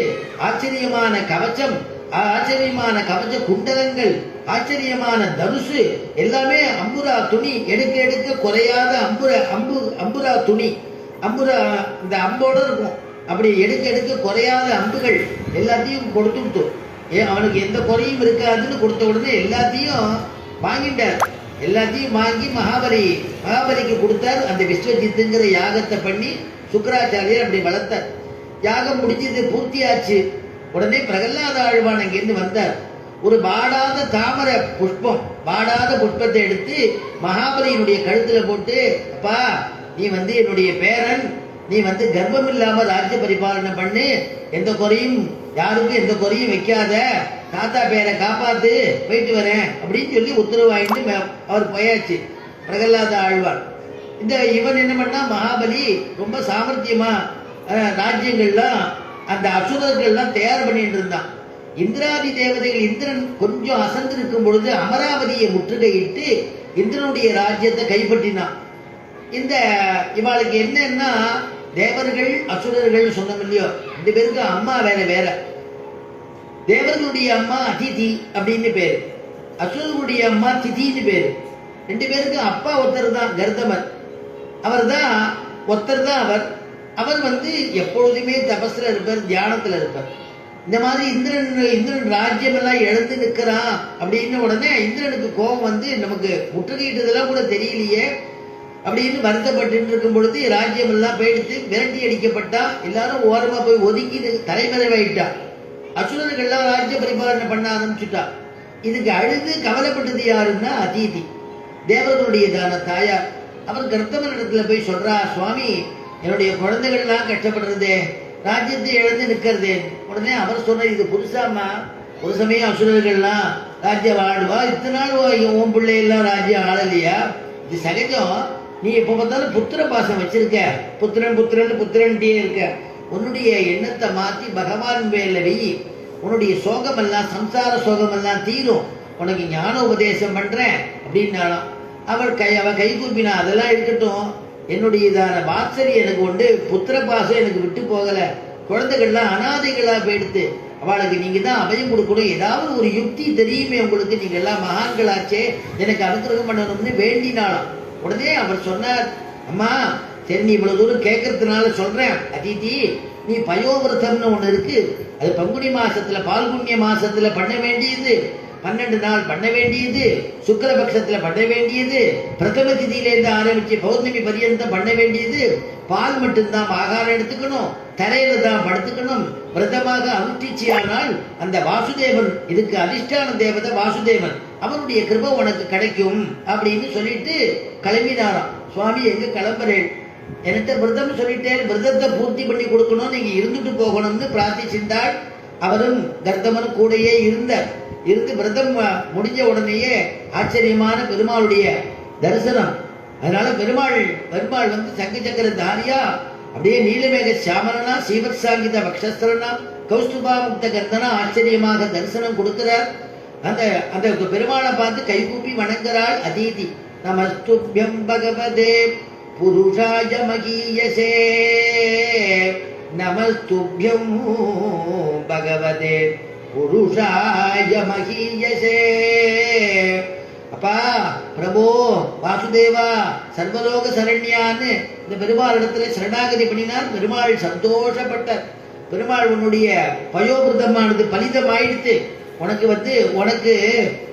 ஆச்சரியமான கவச்சம், ஆச்சரியமான கவச்ச குண்டலங்கள், ஆச்சரியமான தனுசு எல்லாமே, அம்புரா துணி, எடுக்க எடுக்க குறையாத அம்புரா துணி, அம்புரா இந்த அம்போட இருக்கும், அப்படி எடுக்க எடுக்க குறையாத அம்புகள் எல்லாத்தையும் கொடுத்துட்டு அவனுக்கு எந்த குறையும் இருக்காதுன்னு கொடுத்த உடனே எல்லாத்தையும் வாங்கிட்டார். எல்லாத்தையும் வாங்கி மகாபலிக்கு கொடுத்தார். அந்த விஸ்வஜித்துங்கிற யாகத்தை பண்ணி சுக்கராச்சாரியர் அப்படி வளர்த்தார். யாகம் முடிஞ்சது, பூர்த்தியாச்சு. உடனே பிரகலாத ஆழ்வான் அங்கிருந்து வந்தார். ஒரு வாடாத தாமரை புஷ்பம், வாடாத புஷ்பத்தை எடுத்து மகாபலியினுடைய கழுத்துல போட்டு, அப்பா நீ என்னுடைய பேரன், நீ கர்ப்பம் இல்லாம ராஜ்ய பரிபாலனை பண்ணு, எந்த குறையும் யாருக்கும் எந்த குறையும் வைக்காத, தாத்தா பேரை காப்பாத்து, போயிட்டு வரேன் அப்படின்னு சொல்லி உத்தரவு வாங்கிட்டு அவர் போயாச்சு பிரகலாத ஆழ்வான். இவன் என்ன பண்ணா, மகாபலி ரொம்ப சாமர்த்தியமா ராஜ்யங்கள்லாம் அந்த அசுரர்கள்லாம் தயார் பண்ணிட்டு இருந்தான். இந்திராதி தேவதைகள், இந்திரன் கொஞ்சம் அசந்திருக்கும் பொழுது அமராவதியை முற்றுகையிட்டு இந்திரனுடைய ராஜ்யத்தை கைப்பற்றினான். இவாளுக்கு என்னன்னா, தேவர்கள் அசுரர்கள் சொன்னோம் இல்லையோ, 2 பேருக்கு அம்மா வேற வேற. தேவர்களுடைய அம்மா அதிதி அப்படின்னு பேரு, அசுரர்களுடைய அம்மா திதின்னு பேரு. 2 பேருக்கு அப்பா ஒருத்தர் தான், கர்தமர். அவர் தான் ஒருத்தர் தான். அவர் எப்பொழுதுமே தபஸ்ல இருப்பார், தியானத்துல இருப்பார். இந்த மாதிரி இந்திரன் ராஜ்யம் எல்லாம் இழந்து நிற்கிறான் அப்படின்னு உடனே இந்திரனுக்கு கோபம் நமக்கு முற்றுகையிட்டதெல்லாம் கூட தெரியலையே அப்படின்னு வருத்தப்பட்டு இருக்கும் பொழுது ராஜ்யம் எல்லாம் போயிடுத்து, விரட்டி அடிக்கப்பட்டா. எல்லாரும் ஓரமா போய் ஒதுக்கி தலைமறைவாயிட்டா. அசுரர்கள்லாம் ராஜ்ய பரிபாலனை பண்ண ஆரம்பிச்சுட்டா. இதுக்கு அழுது கவலைப்பட்டது யாருன்னா அதிதி, தேவர்களுடைய தான தாயார். அவர் கர்த்தமன் இடத்துல போய் சொல்றா, சுவாமி என்னுடைய குழந்தைகள்லாம் கஷ்டப்படுறதே, ராஜ்யத்தை இழந்து நிற்கிறதே. உடனே அவர் சொன்னார், இது புதுசாமா, ஒரு சமயம் அசுரர்கள்லாம் ராஜ்யம் ஆடுவா, இத்தனை நாள் உன் பிள்ளையெல்லாம் ராஜ்யம் ஆளலையா, இது சகஜம். நீ எப்போ பார்த்தாலும் புத்திர பாசம் வச்சிருக்க, புத்திரன்ட்டே இருக்க. உன்னுடைய எண்ணத்தை மாற்றி பகவான் மேல வெயி, உன்னுடைய சோகமெல்லாம் சம்சார சோகமெல்லாம் தீரும், உனக்கு ஞான உபதேசம் பண்றேன் அப்படின்னாலும் அவ கை கூப்பினா, அதெல்லாம் இருக்கட்டும், என்னுடையதான வாத்சரி எனக்கு புத்திர பாசம் எனக்கு விட்டு போகல, குழந்தைகள்லாம் அனாதைகளா போயிடுத்து, அவளுக்கு நீங்க தான் அபயம் கொடுக்கணும், ஏதாவது ஒரு யுக்தி தெரியுமே உங்களுக்கு, நீங்க எல்லாம் மகான்களாச்சே, எனக்கு அனுகிரகம் பண்ணணும்னு வேண்டினாலும். உடனே அவர் சொன்னார், அம்மா சரி நீ இவ்வளவு தூரம் கேட்கறதுனால சொல்றேன், அதிதி நீ பயோவிரதம்னு ஒண்ணு இருக்கு, அது பங்குனி மாசத்துல பால்குண்ய மாசத்துல பண்ண வேண்டியது, 12 நாள் பண்ண வேண்டியது, சுக்கரபக்ஷத்துல பண்ண வேண்டியது, பிரதம திதியிலேருந்து ஆரம்பிச்சு பௌர்ணமி பரியந்தம் பண்ண வேண்டியது. பால் மட்டும்தான் ஆகாரம் எடுத்துக்கணும், தரையில தான் படுத்துக்கணும், விரதமாக அனுஷ்டிச்சியானால் அந்த வாசுதேவன், இதுக்கு அதிஷ்டான தேவதை வாசுதேவன், அவனுடைய கிருபை உனக்கு கிடைக்கும் அப்படின்னு சொல்லிட்டு கிளம்பினாராம். சுவாமி எங்க கிளம்புறேன், என்கிட்ட விரதம் சொல்லிட்டேன், விரதத்தை பூர்த்தி பண்ணி கொடுக்கணும், நீங்க இருந்துட்டு போகணும்னு பிரார்த்திச்சிருந்தாள். அவரும் கர்தமனும் கூடையே இருந்து விரதம் முடிஞ்ச உடனேயே ஆச்சரியமான பெருமாளுடைய தரிசனம். அதனால பெருமாள் சங்கு சக்கர தாரியா அப்படியே நீலமேக சாமரனா சீவத்சாங்கித பக்ஷஸ்தரனா கௌஸ்துபா முக்த கர்தனா ஆச்சரியமாக தரிசனம் கொடுக்கிறார். அந்த பெருமாளை பார்த்து கைகூப்பி வணங்குறாள் அதிதி. நமஸ்துப்யம் பகவதே புருஷாய மகீயசே, நமஸ்துப்யம் பகவதே புருஷாய மகீயசே. அப்பா பிரபோ வாசுதேவா சர்வலோக சரண்யான்னு இந்த பெருமாள் இடத்துல சரணாகதி பண்ணினார். பெருமாள் சந்தோஷப்பட்டார். பெருமாள் உன்னுடைய பயோபிரதமானது பலிதமாயிடுத்து, உனக்கு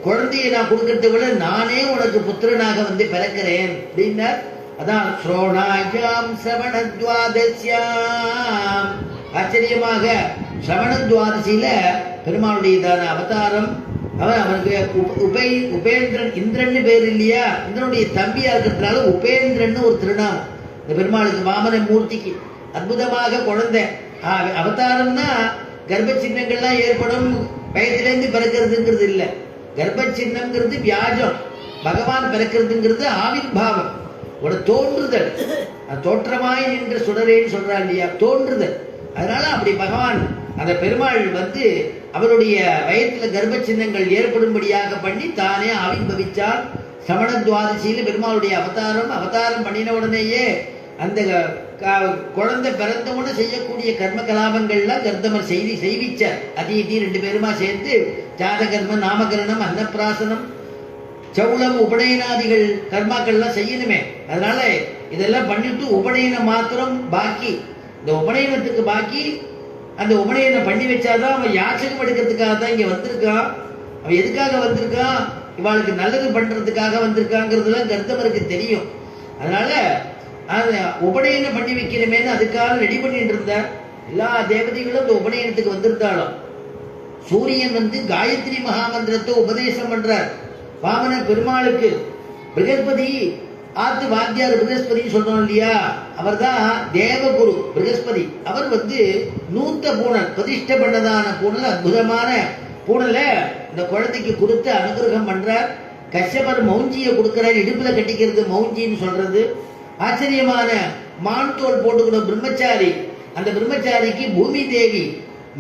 குழந்தையை நான் கொடுக்கறதை விட நானே உனக்கு புத்திரனாக பிறக்கிறேன் அப்படின்னார். அதான் ஸ்ரோணாயாம் சிரவணத்வாதஸ்யாம், ஆச்சரியமாக சிரவணத்வாதசியில பெருமாளுடைய அவதாரம். அவனுக்கு உபேந்திரன், இந்திரன் பேர் இல்லையா, இந்திரனுடைய தம்பியா இருக்கிறதுனால உபேந்திரன் ஒரு திருநாமம் இந்த பெருமாளுக்கு, வாமன மூர்த்திக்கு. அற்புதமாக குழந்தை அவதாரம்னா கர்ப்ப சின்னங்கள்லாம் ஏற்படும், வயதிலேருந்து பிறக்கிறதுங்கிறது இல்லை. கர்ப்ப சின்னம்ங்கிறது வியாஜம், பகவான் பிறக்கிறதுங்கிறது ஆவிர்பாவம், தோன்றுதல். தோற்றமாய் நின்ற சுடரேன்னு சொல்றா இல்லையா, தோன்றுதல். அதனால அப்படி பகவான் அந்த பெருமாள் அவருடைய வயத்துல கர்ப்ப சின்னங்கள் ஏற்படும்படியாக பண்ணி தானே ஆவிர்பவிச்சார். சமண துவாதசியில பெருமாளுடைய அவதாரம் பண்ணின உடனேயே அந்த குழந்தை பிறந்தவுடனே செய்யக்கூடிய கர்ம கலாபங்கள்லாம் கர்தமர் செய்விச்சார். அதிதி 2 பேருமா சேர்ந்து ஜாதகர்மம், நாமகரணம், அன்னப்பிராசனம், சவுளம், உபநயனாதிகள் கர்மாக்கள்லாம் செய்யணுமே. அதனால இதெல்லாம் பண்ணிட்டு உபநயனம் மாத்திரம் பாக்கி. இந்த உபநயனத்துக்கு பாக்கி, அந்த உபநயனம் பண்ணி வச்சாதான் அவன் யாச்சகம் எடுக்கிறதுக்காக தான் இங்க வந்திருக்கான். அவன் எதுக்காக வந்திருக்கான், இவாளுக்கு நல்லது பண்றதுக்காக வந்திருக்காங்கிறதுலாம் கருத்தவருக்கு தெரியும். அதனால அந்த உபநயனம் பண்ணி வைக்கிறமேன்னு அதுக்காக ரெடி பண்ணிட்டு இருந்தார். எல்லா தேவதைகளும் அந்த உபநயனத்துக்கு வந்திருந்தாலும் சூரியன் வந்து காயத்ரி மகாமந்திரத்தை உபதேசம் பண்றார் வாமன பெருமாளுக்கு. பிரகஸ்பதி ஆத்து வாத்தியார் பிரகஸ்பதி சொல்றோம் இல்லையா, அவர் தான் தேவகுரு பிரகஸ்பதி. அவர் வந்து நூத்த பூணல் பிரதிஷ்ட பண்ணதான பூணல், அற்புதமான பூணலை இந்த குழந்தைக்கு கொடுத்து அனுகிரகம் பண்றார். கஷ்யபர் மௌஞ்சியை கொடுக்கிறார், இடுப்புல கட்டிக்கிறது மௌஞ்சின்னு சொல்றது. ஆச்சரியமான மான் தோல் போட்டுக்கிற பிரம்மச்சாரி, அந்த பிரம்மச்சாரிக்கு பூமி தேவி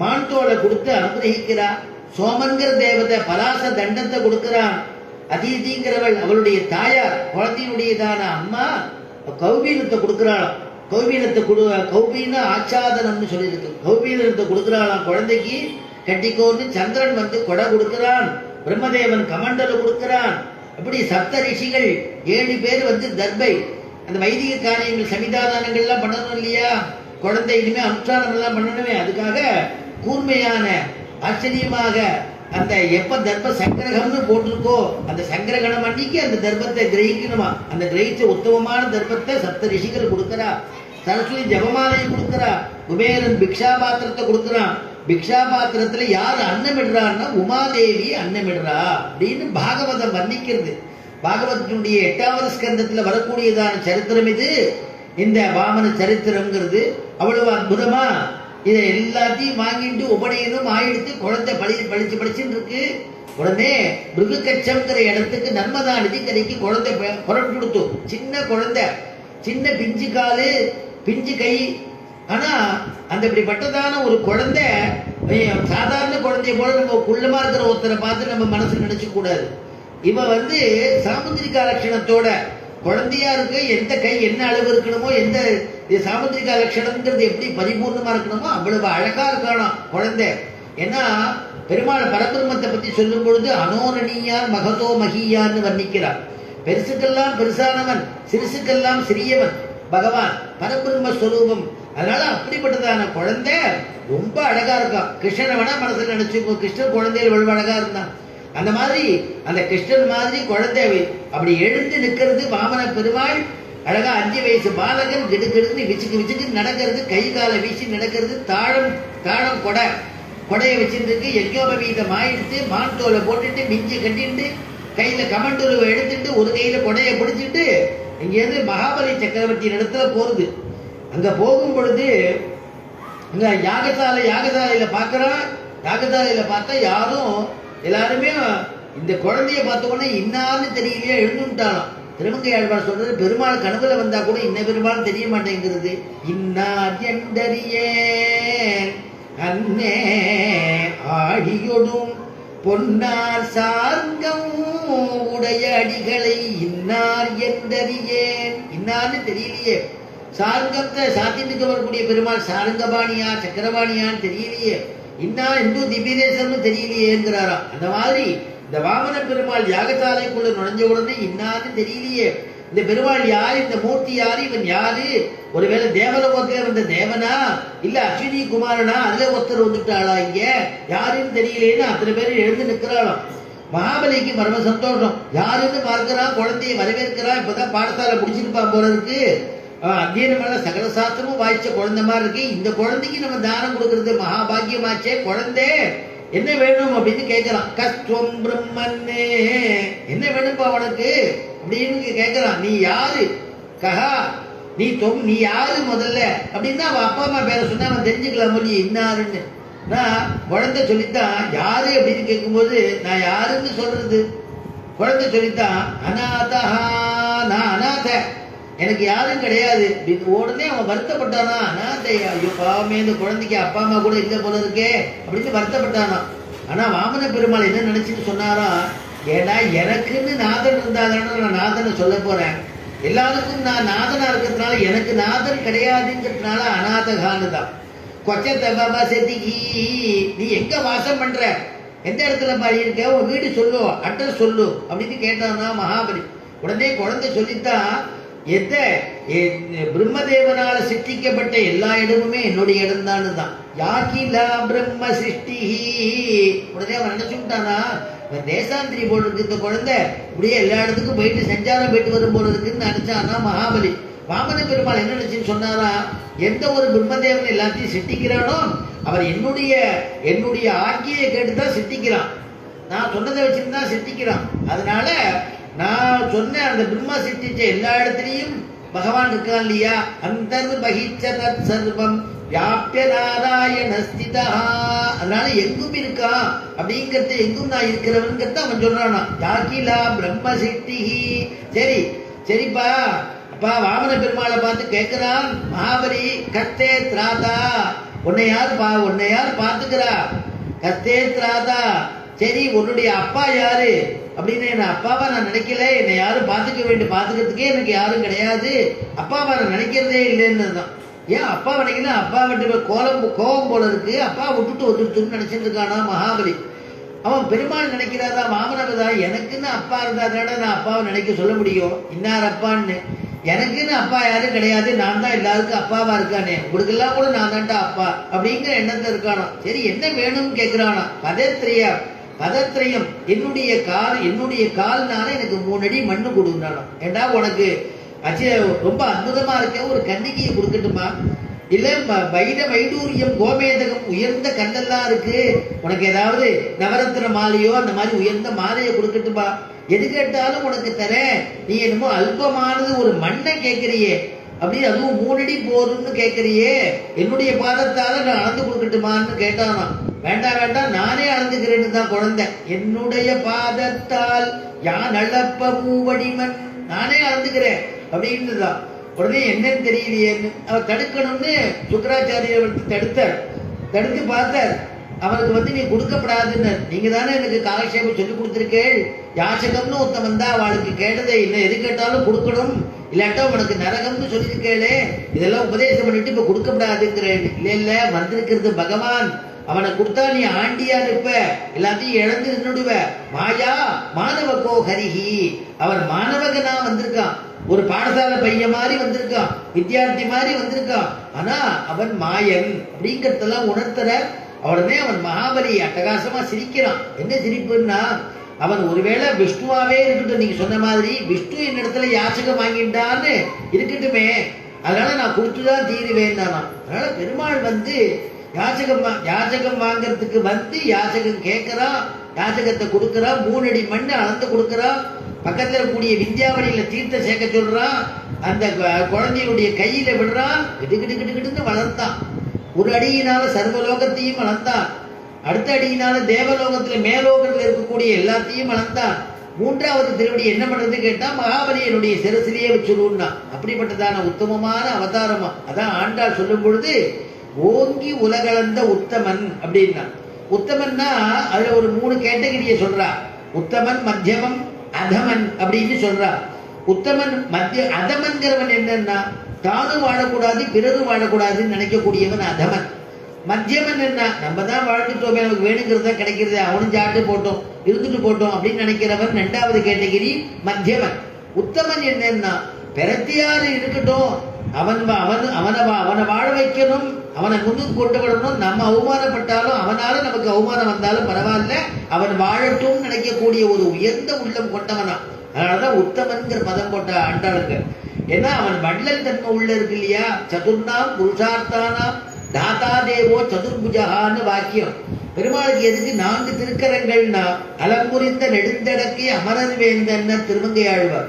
மான் தோலை கொடுத்து அனுகிரகிக்கிறார். சோமன்கிற தேவதை பலாச தண்டத்தை கொடுக்கிறான். அதிதிங்கிறவள் அவளுடைய தாயார், குழந்தையினுடையதான அம்மா கௌபீனத்தை கொடுக்கிறாளாம். கௌபீன ஆச்சாதனம்னு சொல்லியிருக்கு. கௌபீனத்தை கொடுக்கிறாளாம் குழந்தைக்கு, கட்டிக்கோன்னு. சந்திரன் வந்து கொடை கொடுக்கிறான், பிரம்மதேவன் கமண்டல கொடுக்கிறான். அப்படி சப்த ரிஷிகள் 7 பேர் வந்து தர்பை, அந்த வைதிக காரியங்கள் சமிதாதானங்கள்லாம் பண்ணணும் இல்லையா, குழந்தை இனிமே அனுஷ்டானம் எல்லாம் பண்ணணுமே, அதுக்காக கூர்மையான ஆச்சரியமாக அந்த எப்ப தர்ப்ப சங்கிரகம்னு போட்டிருக்கோ அந்த சங்கிரகணம் அன்னைக்கு அந்த தர்ப்பத்தை கிரகிக்கணுமா. அந்த கிரகிச்ச உத்தமமான தர்ப்பத்தை சப்த ரிஷிகள் கொடுக்கிறா. சரஸ்வதி ஜபமாலையை கொடுக்கிறா. குபேரன் பிக்ஷா பாத்திரத்தை கொடுக்கிறான். பிக்ஷா பாத்திரத்துல யார் அன்னமிடுறான்னா உமாதேவி அன்னமிடுறா அப்படின்னு பாகவதம் வர்ணிக்கிறது. பாகவதத்தினுடைய 8வது ஸ்கந்தத்துல வரக்கூடியதான சரித்திரம் இது. இந்த வாமன சரித்திரம்ங்கிறது அவ்வளவு அற்புதமா இதை எல்லாத்தையும் வாங்கிட்டு உபநயனம் ஆயிடுத்து. குழந்தை படிச்சுன்னு இருக்கு. உடனே மிருகக்கச்சம்ங்கிற இடத்துக்கு நர்மதா நதிக்கரைக்கு குழந்தை புறப்பட்டு கொடுத்து. சின்ன குழந்தை, சின்ன பிஞ்சு காலு பிஞ்சு கை. ஆனா அந்த இப்படிப்பட்டதான ஒரு குழந்தை சாதாரண குழந்தைய போல நம்ம குள்ளமா இருக்கிற ஒருத்தரை பார்த்து நம்ம மனசு நினைச்சு கூடாது. இவ வந்து சாமுத்திரிகா லட்சணத்தோட குழந்தையா இருக்கு. எந்த கை என்ன அளவு இருக்கணுமோ, எந்த சாமுத்திரிகா லட்சணம்ங்கிறது எப்படி பரிபூர்ணமா இருக்கணுமோ அவ்வளவு அழகா இருக்கானாம் குழந்தை. ஏன்னா பெருமாள் பரபிரம்மத்தை பத்தி சொல்லும் பொழுது அனோரணியார் மகதோ மகியான்னு வர்ணிக்கிறார். பெருசுக்கெல்லாம் பெருசானவன், சிறுசுக்கெல்லாம் சிறியவன் பகவான் பரபிரம்ம ஸ்வரூபம். அதனால அப்படிப்பட்டதான குழந்தை ரொம்ப அழகா இருக்கான். கிருஷ்ணனை வேணா மனசுல நினைச்சுக்கோ, கிருஷ்ணன் குழந்தைகள் எவ்வளவு அழகா இருந்தான். அந்த மாதிரி அந்த கிருஷ்ணன் மாதிரி குழந்தை அப்படி எழுந்து நிற்கிறது வாமன பெருமாள். அழகா 5 வயசு பாலகன் கிடுகிடுன்னு விச்சுக்கு நடக்கிறது, கை காலை வீசி நடக்கிறது. தாழம் கொடையை வச்சிருக்கு. யஜ்ஞோபவீதம் ஆயிடுத்து. மான் தோலை போட்டுட்டு மிஞ்சி கட்டிட்டு கையில கமண்டுருவை எடுத்துட்டு ஒரு கையில கொடையை பிடிச்சிட்டு இங்கேருந்து மகாபலி சக்கரவர்த்தி இடத்துல போறது. அங்க போகும் பொழுது அங்க யாகசாலையில பாக்குறான். யாகசாலையில பார்த்தா யாரும் எல்லாருமே இந்த குழந்தைய பார்த்த உடனே இன்னான்னு தெரியலையா எழுந்துட்டாலும். திருமங்கை ஆழ்வார் சொல்றது, பெருமாள் கனவுல வந்தா கூட இன்ன பெருமாள் தெரிய மாட்டேங்கிறது. இன்னார் என்றறியே அன்னே ஆடியொடும் பொன்னார் சார்கம் உடைய அடிகளை இன்னார் என்றறியேன். இன்னான்னு தெரியலையே. சார்ங்கத்தை சாத்திட்டு வரக்கூடிய பெருமாள் சாரங்கபாணியா சக்கரபாணியான்னு தெரியலையே. இன்னா இன்னும் திவ்யதேசம்னு தெரியலையேங்கிறாராம். அந்த மாதிரி இந்த வாமன பெருமாள் யாகசாலைக்குள்ள நுழைஞ்ச உடனே இன்னான்னு தெரியலையே. இந்த பெருமாள் யாரு, இந்த மூர்த்தி யாரு, இவன் யாரு, ஒருவேளை தேவலோகத்துல வந்த தேவனா இல்ல அஸ்வினி குமாரனா, அதுல ஒருத்தர் வந்துட்டாளா, இங்க யாருன்னு தெரியலேன்னு அத்தனை பேர் எழுந்து நிற்கிறாளாம். மகாபலிக்கு பரம சந்தோஷம். யாருன்னு பார்க்கிறான், குழந்தைய வரவேற்கிறான். இப்பதான் பாடசாலை முடிச்சிருப்பான் போல இருக்கு. அத்தியனமான சகல சாஸ்திரமும் வாய்ச்ச குழந்தை மாதிரி இருக்கு. இந்த குழந்தைக்கு நம்ம தானம் கொடுக்கறது மகாபாகியமாச்சே. குழந்தை என்ன வேணும் அப்படின்னு கேட்கிறான். கஸ்துவம் பிரம்மன்னே, என்ன வேணும்பா உனக்கு அப்படின்னு கேட்கிறான். நீ யாரு கஹா, நீ யாரு முதல்ல அப்படின்னா அவன் அப்பா அம்மா பேரை சொன்னா அவன் தெரிஞ்சுக்கலாம் மொழி இன்னாருன்னு. நான் குழந்தை சொல்லித்தான் யாரு அப்படின்னு கேட்கும்போது நான் யாருன்னு சொல்றது. குழந்தை சொல்லித்தான் அநாதா, நான் அநாத, எனக்கு யாரும் கிடையாது அப்படின்னு. உடனே அவன் வருத்தப்பட்டானா. அநாதையா, ஐயோ பாவமே, இந்த குழந்தைக்கு அப்பா அம்மா கூட இல்லை போல இருக்கே அப்படின்னு வருத்தப்பட்டானா. ஆனா வாமன பெருமாள் என்ன நினைச்சுட்டு சொன்னாரா, ஏன்னா எனக்குன்னு நாதன் இருந்தாதான நான் நாதனை சொல்ல போறேன். எல்லாருக்கும் நான் நாதனா இருக்கிறதுனால எனக்கு நாதன் கிடையாதுங்கிறதுனால அநாதகான்னு தான். கொச்சத்தை பாபா செத்திக்கி, நீ எங்க வாசம் பண்ற, எந்த இடத்துல பாடி இருக்க, உன் வீடு சொல்லு, அட்ரஸ் சொல்லு அப்படின்னு கேட்டானா மகாபலி. உடனே குழந்தை சொல்லித்தான், எந்த பிரம்மதேவனால சிருஷ்டிக்கப்பட்ட எல்லா இடமுமே என்னுடைய இடம் தான். யாக்கிலா பிரம்ம சிருஷ்டி. உடனே அவன் நினைச்சுட்டானா, தேசாந்திரி போல இருக்கு இந்த குழந்தை, இப்படியே எல்லா இடத்துக்கும் போயிட்டு சஞ்சாரம் போயிட்டு வரும் போல இருக்குன்னு நினைச்சான்னா மகாபலி. வாமன பெருமாள் என்ன நினைச்சுன்னு சொன்னாரா, எந்த ஒரு பிரம்மதேவன் எல்லாத்தையும் சிருஷ்டிக்கிறானோ அவர் என்னுடைய ஆக்கியை கேட்டுதான் சிருஷ்டிக்கிறான், நான் சொன்னதை வச்சுட்டு தான் சிருஷ்டிக்கிறான். அதனால நான் சொன்ன அந்த பிரம்மா சிருஷ்டிச்ச எல்லா இடத்துலையும் பகவான் இருக்கான் இல்லையா, அந்தர் பகிச்ச தத் சர்வம் வியாபிய நாராயண ஸ்திதா, அதனால எங்கும் இருக்கான் அப்படிங்கிறது, எங்கும் நான் இருக்கிறவன்கிறத அவன் சொல்றானா. யாக்கிலா பிரம்ம சிட்டி. சரி சரிப்பா, அப்பா வாமன பெருமாளை பார்த்து கேட்கிறான் மகாபலி, கத்தே திராதா, உன்னை யார் பார்த்துக்கிறா, கத்தே திராதா. சரி உன்னுடைய அப்பா யாரு அப்படின்னு, என்ன அப்பாவா நான் நினைக்கல, என்னை யாரும் பார்த்துக்கிறதுக்கே எனக்கு யாரும் கிடையாது, அப்பாவா நான் நினைக்கிறதே இல்லைன்னு தான். ஏன் அப்பா நினைக்கல, அப்பா விட்டு கோபம் போல இருக்கு, அப்பா விட்டுட்டு வந்துட்டுன்னு நினைச்சிட்டு இருக்கானா மகாபலி. அவன் பெருமாள் நினைக்கிறாதா வாமனவதா, எனக்குன்னு அப்பா இருந்தாதானே நான் அப்பாவை நினைக்க சொல்ல முடியும், இன்னார் அப்பான்னு. எனக்குன்னு அப்பா யாரும் கிடையாது, நான் தான் எல்லாருக்கும் அப்பாவா இருக்கானே, உங்களுக்கெல்லாம் கூட நான் தான்டா அப்பா அப்படிங்கிற எண்ணத்துல இருக்கானா. சரி என்ன வேணும்னு கேட்கிறானா. பதத்திரயம், என்னுடைய கால்னால எனக்கு 3 அடி மண்ணு கொடுந்தானோ. ஏண்டா உனக்கு ரொம்ப அற்புதமா இருக்க, ஒரு கன்னிகையை கொடுக்கட்டுமா, இல்ல வைடூரியம் கோமேதகம் உயர்ந்த கல்லெல்லாம் இருக்கு, உனக்கு ஏதாவது நவரத்ன மாலையோ அந்த மாதிரி உயர்ந்த மாலையை கொடுக்கட்டுமா, எது கேட்டாலும் உனக்கு தர, நீ என்னமோ அல்பமானது ஒரு மண்ணை கேட்கிறியே, அப்படி அதுவும் 3 அடி போருன்னு கேட்கிறியே, என்னுடைய பாதத்தால நான் அளந்து கொடுக்கட்டுமான்னு கேட்டானா. வேண்டாம் நானே அளந்துக்கிறேன்னு தான் குழந்தை, என்னுடைய பாதத்தால் யான் அளப்ப மூவடிமன், நானே அளந்துக்கிறேன் அப்படின்னு தான். உடனே என்னன்னு தெரியலையேன்னு அவர் தடுக்கணும்னு சுக்கராச்சாரியர் தடுத்து பார்த்தார். அவனுக்கு நீ கொடுக்கப்படாதுன்னு, நீங்க தானே எனக்கு காலக்ஷேபம் சொல்லி கொடுத்துருக்கேள், யாசகம்னு ஒருத்தன் தான் அவளுக்கு கேட்டதே இல்லை, எது கேட்டாலும் கொடுக்கணும், இல்லாட்டா உனக்கு நரகம்னு சொல்லியிருக்கேளே, இதெல்லாம் உபதேசம் பண்ணிட்டு இப்ப கொடுக்கப்படாதுங்கிறேன். இல்ல வந்திருக்கிறது பகவான், அவனை கொடுத்தா நீ ஆண்டியா இருப்ப, எல்லாத்தையும் இழந்து நின்றுடுவ. மாயா மாணவகோ ஹரிஹி, அவன் மாணவகனா வந்திருக்கான், ஒரு பாடசாலை பையன் மாதிரி வந்திருக்கான், வித்தியார்த்தி மாதிரி வந்திருக்கான், ஆனா அவன் மாயன் அப்படிங்கறதெல்லாம் உணர்த்துற. உடனே அவன் மகாபலி அட்டகாசமா சிரிக்கிறான். என்ன சிரிப்புன்னா, அவன் ஒருவேளை விஷ்ணுவாவே இருக்கட்டும், நீங்க சொன்ன மாதிரி விஷ்ணு என்னிடத்துல யாசகம் வாங்கிட்டான்னு இருக்கட்டுமே, அதனால நான் கொடுத்துதான் தீருவேன் தானா. அதனால பெருமாள் யாசகம் வாங்கறதுக்கு யாசகம் கேட்கிறான், யாசகத்தை கொடுக்கறான், 3 அடி மண்ணை அளந்து கொடுக்கறான், பக்கத்துல கூடிய விந்தியாவளியில தீர்த்த சேர்க்க சொல்றான், அந்த குழந்தையுடைய கையில விடுறான், கிட்டு வளர்த்தான். ஒரு அடியினால சர்வலோகத்தையும் வளர்ந்தான், அடுத்த அடியினால தேவலோகத்துல மேலோகத்துல இருக்கக்கூடிய எல்லாத்தையும் வளர்ந்தான். 3வது திருவடி என்ன பண்றது கேட்டா, மகாபலி என்னுடைய சிரசிலேயே வச்சுருன்னா. அப்படிப்பட்டதான உத்தமமான அவதாரமா. அதான் ஆண்டாள் சொல்லும் பொழுது ஓங்கி உலகளந்த உத்தமன் அப்படின்னா. உத்தமன்னா அதுல ஒரு 3 கேட்டகரியை சொல்றா. உத்தமன், மத்தியமன், அதமன் அப்படின்னு சொல்றா. உத்தமன் அதமன்கிறவன் என்னன்னா, தானும் வாழக்கூடாது பிறரும் வாழக்கூடாதுன்னு நினைக்கக்கூடியவன் அதமன். மத்தியமன் என்ன, நம்ம தான் வாழ்ந்துட்டோமே, நமக்கு வேணுங்கிறத கிடைக்கிறது, அவனும் சாட்டு போட்டோம் இருந்துட்டு போட்டோம் அப்படின்னு நினைக்கிறவன் 2வது கேட்டகிரி மத்தியமன். உத்தமன் என்னன்னா, பிறத்தியாரு இருக்கட்டும், அவனை வாழ வைக்கணும், அவனை முன்னுக்கு கொண்டு வரணும், நம்ம அவமானப்பட்டாலும் அவனால நமக்கு அவமானம் வந்தாலும் பரவாயில்ல, அவன் வாழட்டும் நினைக்கக்கூடிய ஒரு உயர்ந்த உள்ளம் கொண்டவனா. அதனாலதான் உத்தமன்கிற பதம் போட்ட ஆண்டாளுங்க. ஏன்னா அவன் வள்ளல் தன்மை உள்ள இருக்கு இல்லையா. சதுர்ணாம் புருஷார்த்தானாம் தாத்தா தேவோ சதுர்புஜகான்னு வாக்கியம். பெருமாளுக்கு எதுக்கு 4 திருக்கரங்கள்னா, அலம்புரிந்த நெடுந்தடக்கே அமரர் வேந்தன்ன திருமங்கையாழ்வார்.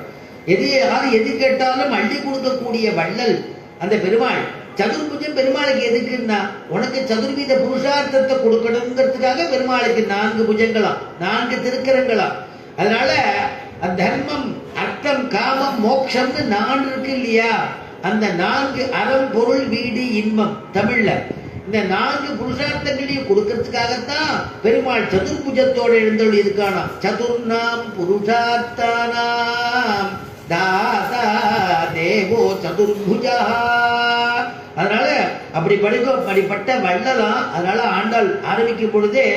எது கேட்டாலும் அள்ளி கொடுக்கக்கூடிய வள்ளல் அந்த பெருமாள். சதுர்புஜம் பெருமாளுக்கு எதுக்குன்னா, உனக்கு சதுர்வித புருஷார்த்தத்தை கொடுக்கணுங்கிறதுக்காக பெருமாளுக்கு 4 புஜங்களாம், 4 திருக்கரங்களாம். அதனால தர்மம், அர்த்தம், காமம், மோட்சம்னு 4 இருக்கு இல்லையா. அந்த 4 அறம், பொருள், வீடு, இன்பம் தமிழ்ல இந்த 4 புருஷார்த்தங்களையும் கொடுக்கறதுக்காகத்தான் பெருமாள் சதுர்புஜத்தோடு எழுந்தொழி இருக்கானா. சதுர்ணாம் புருஷார்த்தானாம் தாதா தேவோ சதுர்புஜா. அதனால அப்படிப்பட்ட வள்ளலாம். அதனால ஆண்டாள் ஆரம்பிக்கும் பொழுதே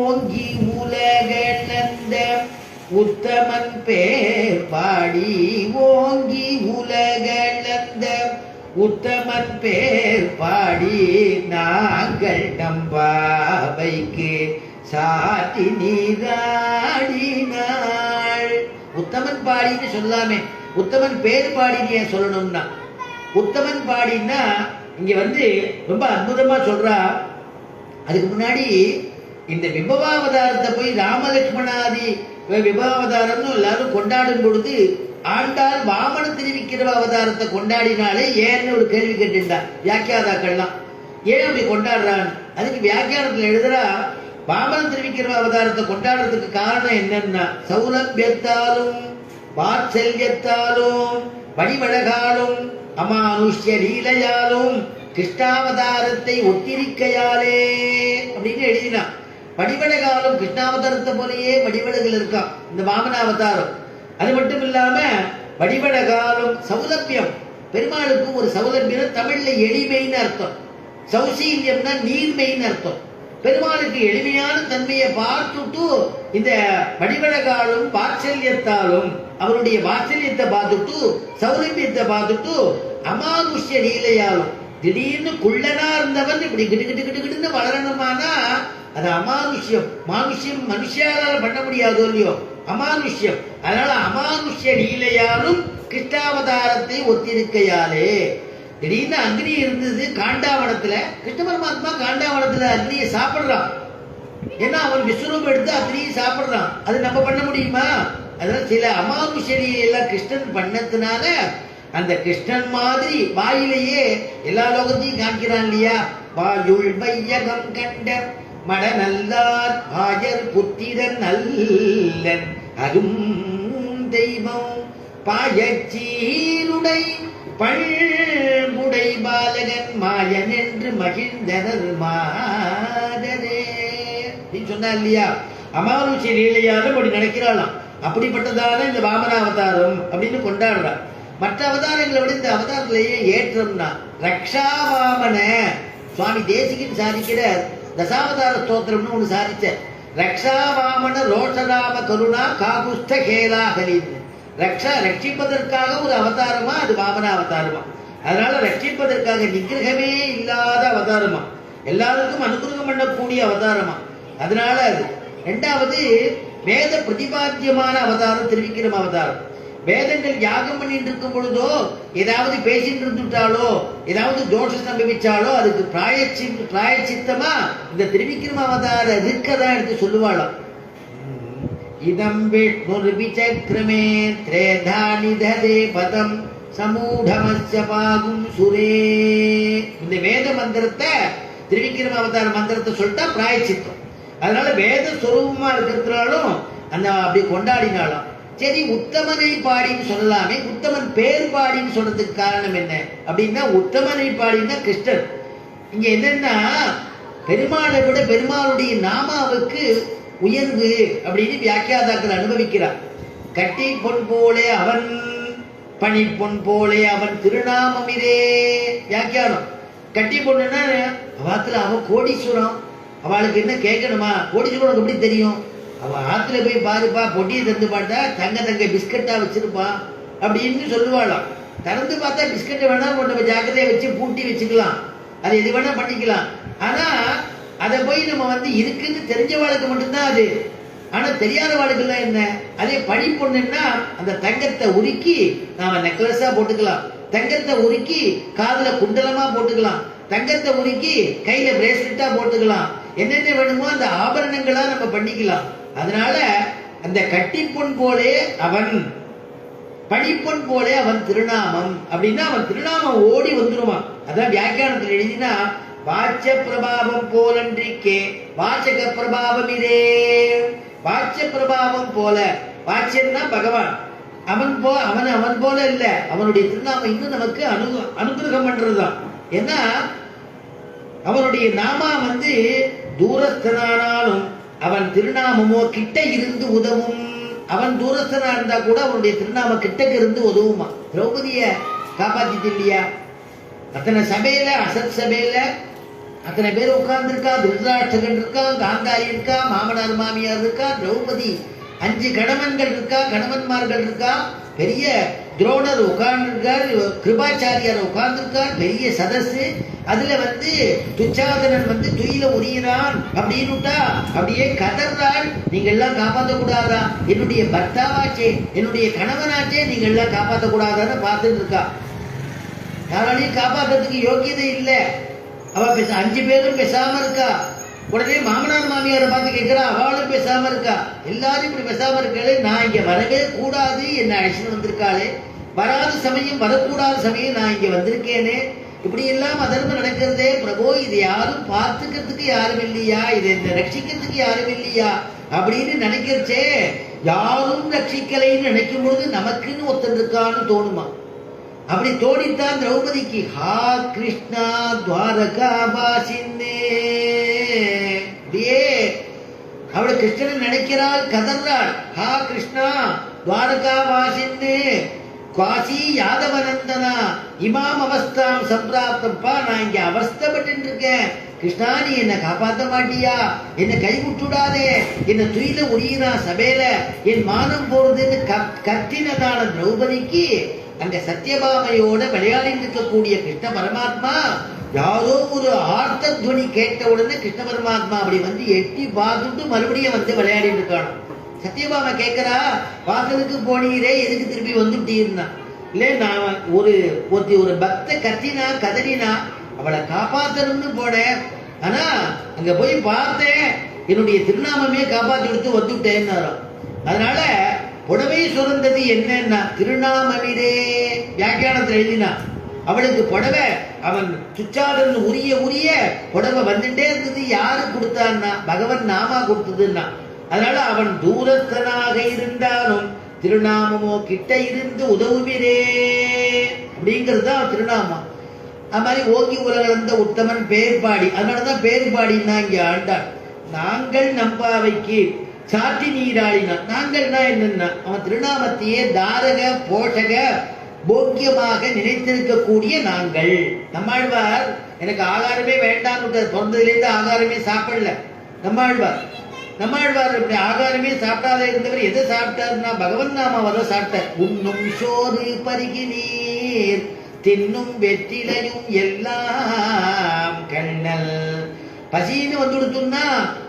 ஓங்கி உலகளந்த உத்தமன் பேர் பாடி, ஓங்கி உலகளந்த உத்தமன் பேர் பாடி, நாங்கள் நம்பாவைக்கு சாத்தி நீராடினாள். உத்தமன் பாடின்னு சொல்லாமே, உத்தமன் பேர் பாடின்னு ஏன் சொல்லணும்னா, உத்தமன் பாடின்னா இங்க ரொம்ப அற்புதமா சொல்றா. அதுக்கு முன்னாடி இந்த விபவாவதாரத்தை போய் ராமலட்சுமணாதி விபவாவதாரம்னு எல்லாரும் கொண்டாடும் பொழுது ஆண்டாள் வாமன திருவிக்கிற அவதாரத்தை கொண்டாடினாலே ஏன்னு ஒரு கேள்வி கேட்டுட்டா வியாக்கியாதாக்கள்லாம். ஏன் அப்படி கொண்டாடுறான்? அதுக்கு வியாக்கியானத்துல எழுதுறா, வாமன திருவிக்கிற அவதாரத்தை கொண்டாடுறதுக்கு காரணம் என்னன்னா, சௌலபியத்தாலும் வாத்சல்யத்தாலும் வடிவழகாலும் அமானுஷ்ய லீலையாலும் கிருஷ்ணாவதாரத்தை ஒத்திரிக்கையாலே அப்படின்னு எழுதினான். வடிவழகாலும் கிருஷ்ணாவதாரத்தை போலயே வடிவழகில் இருக்கான் இந்த வாமனாவதாரம். அது மட்டும் இல்லாம வடிவழகாலும் சௌலபியம், பெருமாளுக்கும் ஒரு சௌலபியம், தமிழ்ல எளிமைன்னு அர்த்தம். சௌசீல்யம்னா நீர்மைன்னு அர்த்தம். பெருமாளுக்கு எளிமையான தன்மையை பார்த்துட்டு இந்த வடிவழகாலும் வாத்சல்யத்தாலும் அவருடைய வாத்சல்யத்தை பார்த்துட்டு சௌலபியத்தை பார்த்துட்டு அமானுஷ்ய லீலையாலும் திடீர்னு குள்ளனா இருந்தவன் இப்படி கிட்டு கிட்டு கிட்டு கிட்டுன்னு வளரணுமானா அது அமானுஷ்யம். மானுஷ்யம் மனுஷால பண்ண முடியாதோ இல்லையோ, அமானுஷ்யம். அதனால அமானுஷ்ய லீலையாலும் கிருஷ்ணாவதாரத்தை ஒத்திருக்கையாலே. திடீர்னு அக்னி இருந்தது காண்டாவனத்துல, கிருஷ்ண பரமாத்மா காண்டாவனத்துல அக்னியை சாப்பிடுறான். ஏன்னா அவன் விஸ்வரூபம் எடுத்து அக்னியை சாப்பிடுறான். அது நம்ம பண்ண முடியுமா? அதனால சில அமானுஷ்ய லீலையெல்லாம் கிருஷ்ணன் பண்ணதுனால அந்த கிருஷ்ணன் மாதிரி வாயிலேயே எல்லா லோகத்தையும் காமிக்கிறான் இல்லையா. வாயுள் வையகம் கண்ட மட நல்லார் ஆயர் புத்திரன் நல்லன் அரும் தெய்வம் பாயச்சீருடை பழ்முடை பாலகன் மாயன் என்று மகிழ்ந்தனர் மாதரே அப்படின்னு சொன்னா இல்லையா. அமானுஷ்ய லீலையாலும் அப்படி நடக்கிறாளாம். அப்படிப்பட்டதான இந்த வாமனாவதாரம் அப்படின்னு கொண்டாடுறான். மற்ற அவதாரங்களை விட இந்த அவதாரத்திலேயே ஏற்றம்னா ரக்ஷாவாமன சுவாமி தேசிகன் சாதிக்கிற தசாவதார ஸ்தோத்திரம்னு ஒண்ணு சாதிச்ச. ரக்ஷாவாமன ரோஷராம கருணா காகுஸ்த கேலா ஹரின்னு ரட்சிப்பதற்காக ஒரு அவதாரமா அது வாமன அவதாரமா. அதனால ரட்சிப்பதற்காக நிகிரகமே இல்லாத அவதாரமா, எல்லாருக்கும் அனுகிரகம் பண்ணக்கூடிய அவதாரமா. அதனால அது ரெண்டாவது வேத பிரதிபாத்தியமான அவதாரம் திருவிக்கிரம அவதாரம். வேதங்கள் யாகம் பண்ணிட்டு இருக்கும் பொழுதோ ஏதாவது பேசிட்டு இருந்துட்டாலோ ஏதாவது தோஷம் சம்பவிச்சாலோ அதுக்கு பிராயச்சித்தமா இந்த திருவிக்கிரம அவதார இருக்கதான் எடுத்து சொல்லுவாளாம். இதம் விஷ்ணுர் விசக்ரமே த்ரேதானி ததே பதம் சமூடமஸ்ய பாகும் சுரே. இந்த வேத மந்திரத்தை திருவிக்கிரம அவதார மந்திரத்தை சொல்லிட்டா பிராயச்சித்தம். அதனால வேத சொரூபமா இருக்கிறதுனாலும் அந்த அப்படி கொண்டாடினாலும் சரி. உத்தமனை பாடின்னு சொல்லலாமே, உத்தமன் பேர் பாடின்னு சொல்றதுக்கு காரணம் என்ன அப்படின்னா, உத்தமனை பாடினா கிருஷ்ணன். இங்க என்னன்னா பெருமாளை விட பெருமாளுடைய நாமாவுக்கு உயர்வு அப்படின்னு வியாக்கியாதாக்கள் அனுபவிக்கிறார். கட்டி பொன் போலே அவன் பனி பொன் போலே அவன் திருநாமமிரே வியாக்கியானம். கட்டி பொண்ணுன்னா அவத்துல அவன் கோடீஸ்வரம், அவளுக்கு என்ன கேட்கணுமா? கோடீஸ்வரனுக்கு எப்படி தெரியும்? அவன் ஆத்துல போய் பாருப்பா, பொட்டியை திறந்து பார்த்தா தங்க பிஸ்கட்டா வச்சிருப்பான் அப்படின்னு சொல்லுவாளாம். திறந்து பார்த்தா பிஸ்கட்டை வேணா நம்ம ஜாக்கிரதையா வச்சு பூட்டி வச்சுக்கலாம், அது எது வேணா பண்ணிக்கலாம். ஆனா அதை போய் நம்ம இருக்குன்னு தெரிஞ்சவாளுக்கு மட்டும்தான் அது. ஆனா தெரியாத வாழ்க்கெல்லாம் என்ன? அதே பனி பொண்ணுன்னா அந்த தங்கத்தை உருக்கி நாம நெக்லஸா போட்டுக்கலாம், தங்கத்தை உருக்கி காதுல குண்டலமா போட்டுக்கலாம், தங்கத்தை உருக்கி கையில பிரேஸ்லெட்டா போட்டுக்கலாம், என்னென்ன வேணுமோ அந்த ஆபரணங்களா நம்ம பண்ணிக்கலாம். அதனால அந்த கட்டிப்பொன் போலே அவன் பனிப்பொன் போலே அவன் திருநாமம் அப்படின்னா அவன் திருநாமம் ஓடி வந்துருவான். அதான் வியாக்கியானத்தில் எழுதினா வாச்ச பிரபாவம் போலன்றிக்கே வாச்சக பிரபாவம் இதே. வாச்ச பிரபாவம் போல, வாச்சன்னா பகவான், அவன் போல இல்ல, அவனுடைய திருநாமம் இன்னும் நமக்கு அனுகிரகம் பண்றதுதான். ஏன்னா அவனுடைய நாமா தூரஸ்தனானாலும் அவன் திருநாமமோ கிட்ட இருந்து உதவும். அவன் தூரஸ்தனா இருந்தா கூட அவனுடைய திருநாம கிட்டக்கு இருந்து உதவுமா. திரௌபதிய காப்பாத்திட்டு இல்லையா? அத்தனை சபையில, அசத் சபையில அத்தனை பேர் உட்கார்ந்து இருக்கா, திருதராஷ்டிரன் இருக்கா, காந்தாரி இருக்கா, மாமனார் மாமியார் இருக்கா, திரௌபதி 5 கணவன்கள் இருக்கா, கணவன்மார்கள் இருக்கா, பெரிய துரோணர் உட்கார்ந்துருக்கார், கிருபாச்சாரியார் உட்கார்ந்துருக்கார், பெரிய சதசு. அதுல துச்சாதனன் துயில உரியிறான் அப்படின்னுட்டா அப்படியே கதறாள். நீங்க எல்லாம் காப்பாற்ற கூடாதா? என்னுடைய பர்த்தாவாச்சே, என்னுடைய கணவனாச்சே, நீங்க எல்லாம் காப்பாற்ற கூடாதான்னு பார்த்துட்டு இருக்கா. யாராலையும் காப்பாற்றுறதுக்கு யோக்கியதை இல்லை. அவ 5 பேரும் பேசாம இருக்கா. உடனே மாமனார் மாமியாரை பார்த்து கேட்கிறா, அவளும் பேசாம இருக்கா. எல்லாரும் இப்படி பேசாம இருக்காளே, நான் இங்க வரவே கூடாது, என்ன அழைச்சிட்டு வந்திருக்காளே, வராத சமயம் வரக்கூடாத சமயம் நான் இங்க வந்திருக்கேனே, இப்படி எல்லாம் அதர்மம் நடக்கிறதே பிரபு, இது யாரும் பார்த்துக்கிறதுக்கு யாரும் இல்லையா, இதை ரட்சிக்கிறதுக்கு யாரும் இல்லையா அப்படின்னு நினைக்கிறச்சே, யாரும் ரட்சிக்கலைன்னு நினைக்கும் பொழுது நமக்குன்னு ஒருத்தன் இருக்கான்னு தோணுமா? அப்படி தோணித்தான் திரௌபதிக்கு. ஹா கிருஷ்ணா துவாரகா வாசின்னே, அப்படியே அவள் கிருஷ்ணன் நினைக்கிறாள், கதறாள். ஹா கிருஷ்ணா துவாரகா வாசின்னே காசி யாதவநந்தனா இமாம் அவஸ்தாம் சம்பிராப்தப்பா, நான் இங்க அவஸ்தப்பட்டு இருக்கேன். கிருஷ்ணா நீ என்ன காப்பாற்ற மாட்டியா? என்ன கைவிட்டுடாதே, என்ன துயில உரியினா சபையில என் மானம் போறதுன்னு கத்தினதான திரௌபதிக்கு அங்க சத்யபாமையோட விளையாடிட்டு இருக்கக்கூடிய கிருஷ்ண பரமாத்மா யாரோ ஒரு ஆர்த்த துவனி கேட்ட உடனே கிருஷ்ண பரமாத்மா அப்படி எட்டி பார்த்துட்டு மறுபடியும் விளையாடிட்டு இருக்கானோ. சத்யபாமா கேட்கிறா, வாசலுக்கு போனீரே, எதுக்கு திருப்பி வந்துட்டீர்னா? இல்ல, நான் ஒரு பக்த கத்தினா கதறினா அவளை காப்பாத்தணும்னு போனேன். ஆனா அங்க போய் பார்த்தேன், என்னுடைய திருநாமமே காப்பாத்தி எடுத்து வந்துட்டேன்னாரோ. அதனால புடவை சுரந்தது என்னன்னா திருநாமமிரே வியாக்கியானத்தில் எழுதினா. அவளுக்கு புடவை அவன் துச்சாதன் உரிய புடவை வந்துட்டே இருந்தது. யாரு கொடுத்தான்னா பகவன் நாமா கொடுத்ததுன்னா. அதனால அவன் தூரத்தனாக இருந்தாலும் திருநாமமோ கிட்ட இருந்து உதவுவிரே அப்படிங்கிறது தான் திருநாமம். அது மாதிரி ஓங்கி உலகளந்த உத்தமன் பேர்பாடி, அதனாலதான் பேர்பாடின்னா இங்க ஆண்டான். நாங்கள் நம்பாவைக்கு சாற்றி நீராடினான். நாங்கள்னா என்னன்னா அவன் திருநாமத்தையே தாரக போஷக போக்கியமாக நினைத்திருக்கக்கூடிய நாங்கள். நம்மாழ்வார் எனக்கு ஆகாரமே வேண்டாம்னு பிறந்ததுலேருந்து ஆகாரமே சாப்பிடல. நம்மாழ்வார் இப்படி ஆகாரமே சாப்பிடாத இருந்தவர் எதை சாப்பிட்டாருன்னா பகவன் நாமாவதை சாப்பிட்டார். உண்ணும் சோறு பருகி நீர் தின்னும் வெற்றிலையும் எல்லாம் கண்ணல். பசின்னு கொடுத்துன்னா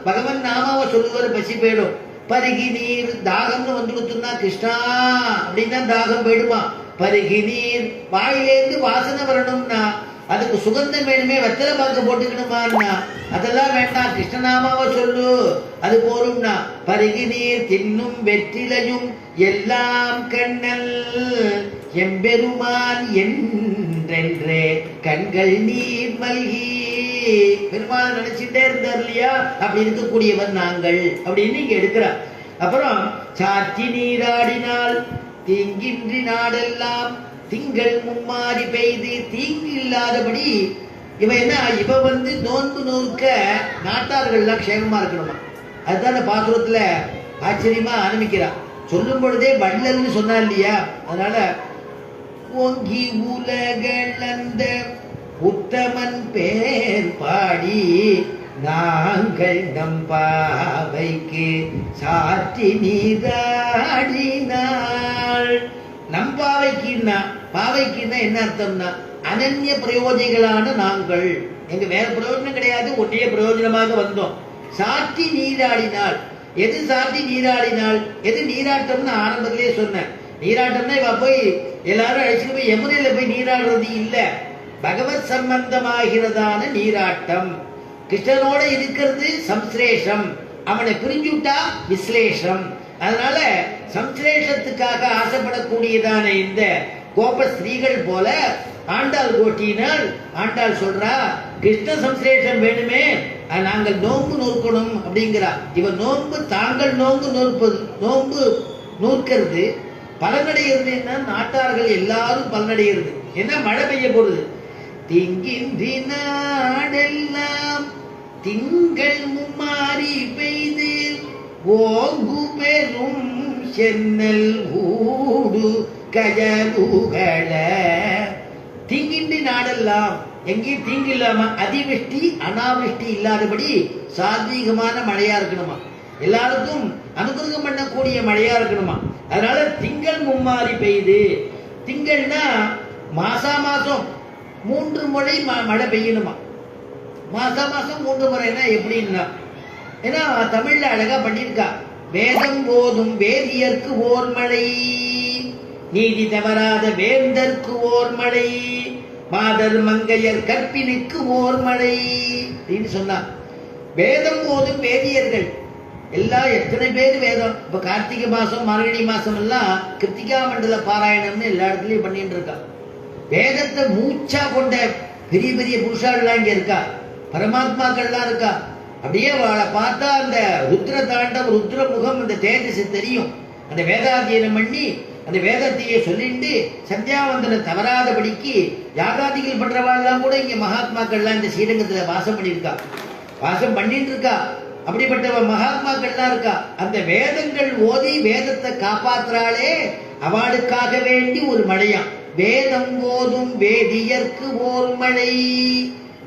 பகவன் நாமாவை சொல்லுவார், பசி போயிடும். பருகி நீர் தாகம்னு கொடுத்துன்னா கிருஷ்ணா அப்படின்னா தாகம் போயிடுமா. பருகி நீர் வாயிலேருந்து வாசனை வரணும்னா அதுக்கு சுகந்தம் வேணுமே, வெத்தலை பாக்கு போட்டுக்கணுமான்னா அதெல்லாம் வேண்டாம், கிருஷ்ணநாமாவை சொல்லு அது போரும்னா. பருகி நீர் தின்னும் வெற்றிலையும் எல்லாம் கண்ணல் எம்பெருமான் என்றென்றே கண்கள் நீர் மல்கி. பெருமாள் நினைச்சுட்டே இருந்தார் இல்லையா, அப்படி இருக்கக்கூடியவன் நாங்கள் அப்படின்னு இங்க எடுக்கிறார். அப்புறம் சாட்சி நீராடினால் தீங்கின்றி நாடெல்லாம் திங்கள் மும்மாறி பெய்து தீங்கு இல்லாதபடி. இவ நோன்பு நோக்க நாட்டார்கள்லாம் க்ஷேமமா இருக்கணுமா. அதுதான் பாசுரத்துல ஆச்சரியமா ஆரம்பிக்கிறான். சொல்லும் பொழுதே வள்ளல்னு சொன்னா இல்லையா, அதனால ஓங்கி உலகளந்த உத்தமன் பேர் பாடி நாங்கள் நம்பாவைக்கு சாற்றி நீராடினாள். நம்பாவைக்குன்னா பாவைக்குன்னா என்ன அர்த்தம்னா அனன்ய பிரயோஜனைகளான நாங்கள். எங்க வேற பிரயோஜனம் கிடையாது, ஒன்றைய பிரயோஜனமாக வந்தோம். சாற்றி நீராடினாள். எது சாற்றி நீராடினாள்? எது நீராட்டம்னு ஆரம்பத்திலேயே சொன்னேன். நீராட்டம்னா இவ போய் எல்லாரும் அழைச்சிட்டு போய் யமுனையில போய் நீராடுறது இல்ல, பகவத் சம்பந்தமாகிறதான நீராட்டம். கிருஷ்ணனோட இருக்கிறது சம்ஸ்லேஷம், அவனை பிரிஞ்சுட்டா விஸ்லேஷம். அதனால சம்ஸ்லேஷத்துக்காக ஆசைப்படக்கூடியதான இந்த கோப ஸ்திரீகள் போல ஆண்டாள் கோட்டினால் ஆண்டாள் சொல்றா, கிருஷ்ண சம்ஸ்லேஷம் வேணுமே, நாங்கள் நோன்பு நோக்கணும் அப்படிங்கிறா. இவன் நோன்பு தாங்கள் நோன்பு நோக்கிறது பலனடைகிறது. என்ன நாட்டார்கள் எல்லாரும் பலனடைகிறது. என்ன மழை பெய்ய போடுது. திங்கின்றி நாடெல்லாம் திங்கள் மும்மாறி பெய்து ஓங்கு பெரும் சென்னல் ஊடு கஜலுகள. தீங்கின்றி நாடெல்லாம் எங்கேயும் தீங்கு இல்லாம அதிவிஷ்டி அனாவிஷ்டி இல்லாதபடி சாத்வீகமான மழையா இருக்கணுமா, எல்லாருக்கும் அனுகிரகம் பண்ணக்கூடிய மழையா இருக்கணுமா. அதனால திங்கள் மும்மாறி பெய்து திங்கள்னா மாசம் 3 முறை மழை பெய்யணுமா. மாசம் 3 முறைன்னா எப்படின்னா, ஏன்னா தமிழ்ல அழகா பண்ணியிருக்கா. வேதம் போதும் வேதியர்க்கு ஓர் மழை, நீதி தவறாத வேந்தர்க்கு ஓர் மழை, மாதர் மங்கையர் கற்பினுக்கு ஓர் மழை அப்படின்னு சொன்னா. வேதம் போதும் வேதியர்கள் எல்லாம் எத்தனை பேர் வேதம். இப்ப கார்த்திகை மாசம் மார்கழி மாசம் எல்லாம் கிருத்திகா மண்டல பாராயணம்னு எல்லா இடத்துலயும் பண்ணிட்டு இருக்கா. வேதத்தை மூச்சா கொண்ட பெரிய பெரிய புருஷாலாம் இங்க இருக்கா, பரமாத்மாக்கள்லாம் இருக்கா. அப்படியே அவளை பார்த்தா அந்த ருத்ர தாண்டம் ருத்ர முகம் அந்த தேஜஸ் தெரியும். அந்த வேதாத்தியனம் பண்ணி அந்த வேதத்தையே சொல்லிட்டு சந்தியாவந்தனம் தவறாதபடிக்கு யாகாதிகள் பண்றவாள்லாம் கூட இங்க மகாத்மாக்கள்லாம் இந்த ஸ்ரீரங்கத்துல வாசம் பண்ணியிருக்கா, வாசம் பண்ணிட்டு இருக்கா. அப்படிப்பட்ட மகாத்மாக்கள்லாம் இருக்கா. அந்த வேதங்கள் ஓதி வேதத்தை காப்பாத்துறாளே, அவளுக்காக வேண்டி ஒரு மழையாம். வேதம் ஓதும் வேதியர்க்கு ஓர் மழை,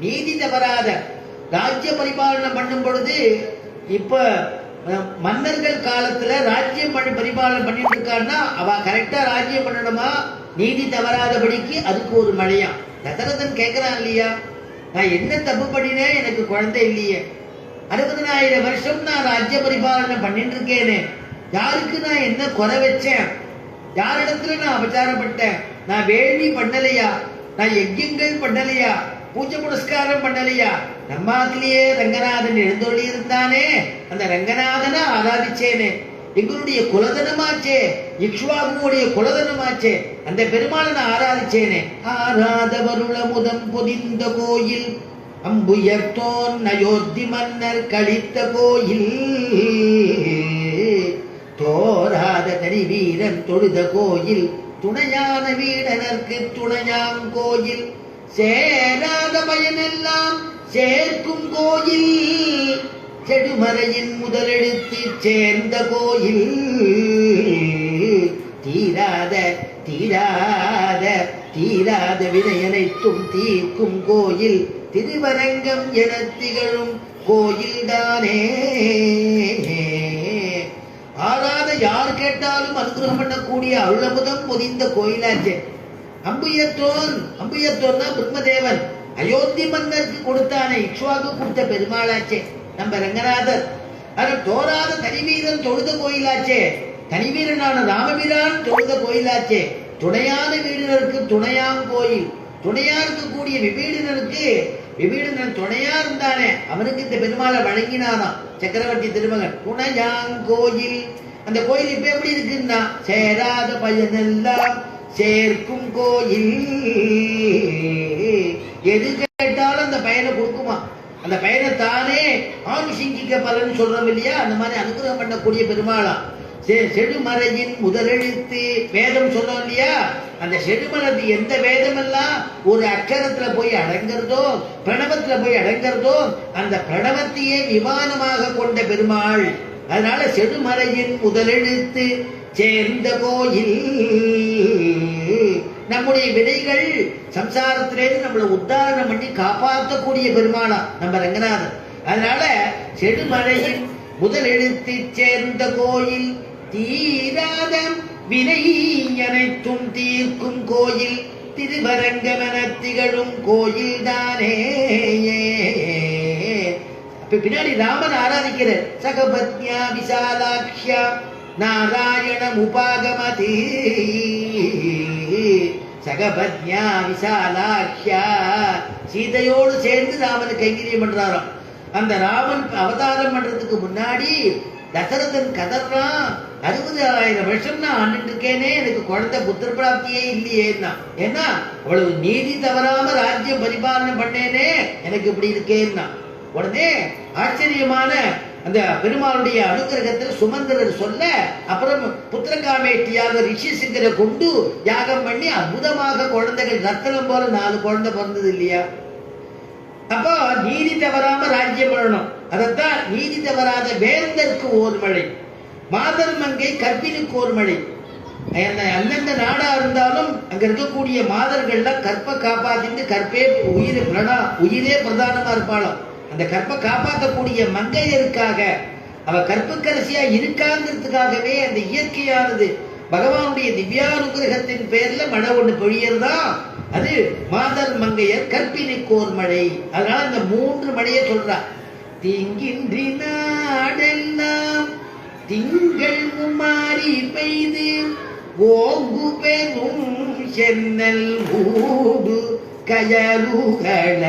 நீதி தவறாத ராஜ்ய பரிபாலனம் பண்ணும் பொழுது, இப்ப மன்னர்கள் காலத்துல ராஜ்யம் பரிபாலனம் பண்ணிட்டு இருக்கான்னா அவ கரெக்டா ராஜ்யம் பண்ணணுமா, நீதி தவறாதபடிக்கு அதுக்கு ஒரு மழையாம். தசரதன் கேட்கிறான் இல்லையா, நான் என்ன தப்பு பண்ணினேன், எனக்கு குழந்தை இல்லையே, 60,000 வருஷம் நான் ராஜ்ய பரிபாலனம் பண்ணிட்டு இருக்கேனே, யாருக்கு நான் என்ன குறை வச்சேன், யாரிடத்துல நான் அபச்சாரப்பட்டேன், நான் வேள்வி பண்ணலையா, நான் யஜ்யங்கள் பண்ணலையா, பூஜை புனஸ்காரம் பண்ணலையா, நம்மாத்திலேயே ரங்கநாதன் எழுந்தொள்ளி இருந்தானே, அந்த ரங்கநாதனை ஆராதிச்சேனே, எங்களுடைய குலதனமாச்சே, இக்ஷ்வாகுடைய குலதனமாச்சே, அந்த பெருமாளை நான் ஆராதிச்சேனே. ஆராதவருள முதம் பொதிந்த கோயில், அம்புயர்த்தோன் அயோத்தி மன்னர் கழித்த கோயில், தோராத தனி வீரன் தொழுத கோயில், துணையான வீடனர்க்கு துணையாங்கோயில், சேராத பயனெல்லாம் சேர்க்கும் கோயில், செடுமறையின் முதலெடுத்து சேர்ந்த கோயில், தீராத தீராத தீராத வினையனைத்தும் தீர்க்கும் கோயில், திருவரங்கம் என திகழும் கோயில்தானே. ஆறாத யார் கேட்டாலும் அனுகிரகம் பண்ணக்கூடிய அருளமுதம் பொதிந்த கோயிலாச்சே. அம்புயத்தோன்னா பிரம்மதேவன் அயோத்தி மன்னருக்கு கொடுத்தானே, இக்ஷ்வாகு கொடுத்த பெருமாளாச்சே நம்ம ரங்கநாதர். ஆனா தோராத தனிவீரன் தொழுத கோயிலாச்சே, தனிவீரனான ராமபிரான் தொழுத கோயிலாச்சே. துணையான வீரருக்கு துணையாங்கோயில், துணையா இருக்கக்கூடிய விபீடனனுக்கு விபீடனன் துணையா இருந்தானே, அவனுக்கு இந்த பெருமாளை வழங்கினானாம் சக்கரவர்த்தி திருமகன். துணையாங்கோயில், அந்த கோயில் இப்ப எப்படி இருக்குன்னா, சேராத பயனெல்லாம் சேர்க்கும் கோயில், எது கேட்டாலும் அந்த பயனை கொடுக்குமா, அந்த பயனை தானே ஆனுஷிங்கிக்க பலன் சொல்றோம் இல்லையா, அந்த மாதிரி அனுகிரகம் பண்ணக்கூடிய பெருமாளா. செடுமறையின் முதலெழுத்து வேதம் சொல்றோம் இல்லையா, அந்த செடுமரத்து எந்த வேதம் எல்லாம் ஒரு அக்ஷரத்துல போய் அடங்கிறதோ, பிரணவத்துல போய் அடங்கிறதோ, அந்த பிரணவத்தையே விமானமாக கொண்ட பெருமாள். அதனால செடுமறையின் முதலெழுத்து சேர்ந்த கோயில், நம்முடைய விதைகள் சம்சாரத்திலேருந்து நம்மளை உத்தாரணம் பண்ணி காப்பாற்றக்கூடிய பெருமாளா நம்ம ரங்கநாதன். அதனால செடுமறையின் முதல் எழுத்து சேர்ந்த கோயில், தீராத வினை அனைத்தும் தீர்க்கும் கோயில், திருவரங்கமென திகழும் கோயில் தானே. அப்ப பின்னாடி ராமன் ஆராதிக்கிறார். சகபத்யா விசாலாக்ஷ்யா நாராயணம் உபாகமதி, சகபத்யா விசாலாக்ஷ்யா, சீதையோடு சேர்ந்து ராமன் கைங்கரியம் பண்றாராம். அந்த ராமன் அவதாரம் பண்றதுக்கு முன்னாடி தசரதன் கதறான், 60,000 வருஷம் நான் ஆண்டுட்டு இருக்கேனே, எனக்கு குழந்தை புத்திர பிராப்தியே இல்லையேன்னா. ஏன்னா அவ்வளவு நீதி தவறாம ராஜ்யம் பரிபாலனை பண்ணேனே, எனக்கு இப்படி இருக்கேன்னா. உடனே ஆச்சரியமான அந்த பெருமாளுடைய அனுகிரகத்தில் சுமந்திரர் சொல்ல, அப்புறம் புத்திரகாமேட்டியாக ரிஷி சிங்கரை கொண்டு யாகம் பண்ணி அற்புதமாக குழந்தைகள் ரத்தனம் போல 4 குழந்தை பிறந்தது இல்லையா. அப்போ நீதி தவறாம ராஜ்யம் பண்ணணும். அதத்தான் நீதி தவறாத வேந்தருக்கு ஓர் மழை, மாதர் மங்கை கற்பினுக்கு ஓர் மழை. அந்தந்த நாடா இருந்தாலும் அங்க இருக்கக்கூடிய மாதர்கள்லாம் கற்பை காப்பாத்திட்டு, கற்பே உயிரே பிரதானமா இருப்பாளாம். அந்த கற்பை காப்பாற்றக்கூடிய மங்கையருக்காக, அவ கற்புக்கரசியா இருக்காங்கிறதுக்காகவே அந்த இயற்கையானது பகவானுடைய திவ்யானுகிரகத்தின் பேர்ல மழை ஒண்ணு பொழியறதா, அது மாதர் மங்கையர் கற்பினிக்கோர் மழை. அதனால அந்த 3 மழையை சொல்றா. தீங்கின்றி நாடெல்லாம் திங்கள் மும்மாரி பெய்து ஓங்கு பெரும் சென்னல் ஊடு கயலுகள.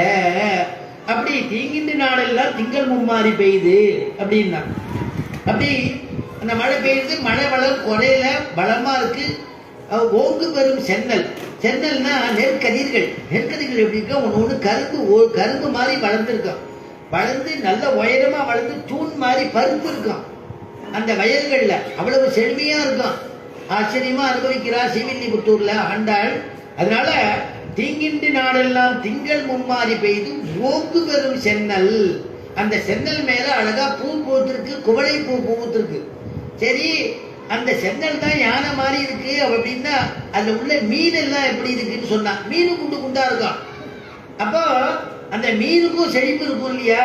அப்படி தீங்கின்ற நாடெல்லாம் திங்கள் மும்மாரி பெய்யுது அப்படின்னா, அப்படி அந்த மழை பெய்யுது, மழை வளம் குறையில பலமா இருக்கு. ஓங்கு பெரும் சென்னல், சென்னல்னா நெற்கதிர்கள். நெற்கதிர்கள் எப்படி இருக்கா, ஒன்று கரும்பு மாதிரி வளர்ந்துருக்கான், வளர்ந்து நல்ல உயரமா வளர்ந்து தூண் மாதிரி பருத்து இருக்கான். அந்த வயல்கள்ல அவ்வளவு செழுமையா இருக்கான். ஆச்சரியமா அனுபவிக்கிறா ஸ்ரீவில்லிபுத்தூர்ல ஆண்டாள். அதனால தீங்கின்றி நாடெல்லாம் திங்கள் மும்மாரி பெய்து ஓங்கு பெரும் சென்னல். அந்த சென்னல் மேல அழகா பூ பூத்திருக்கு, குவளை பூ பூத்திருக்கு. சரி, அந்த சென்னல் தான் யானை மாதிரி இருக்கு அப்படின்னா அதுல உள்ள மீன் எல்லாம் எப்படி இருக்குன்னு சொன்னா, மீனு குண்டு குண்டா இருக்கான். அப்போ அந்த மீனுக்கும் செழிப்பு இருக்கும் இல்லையா,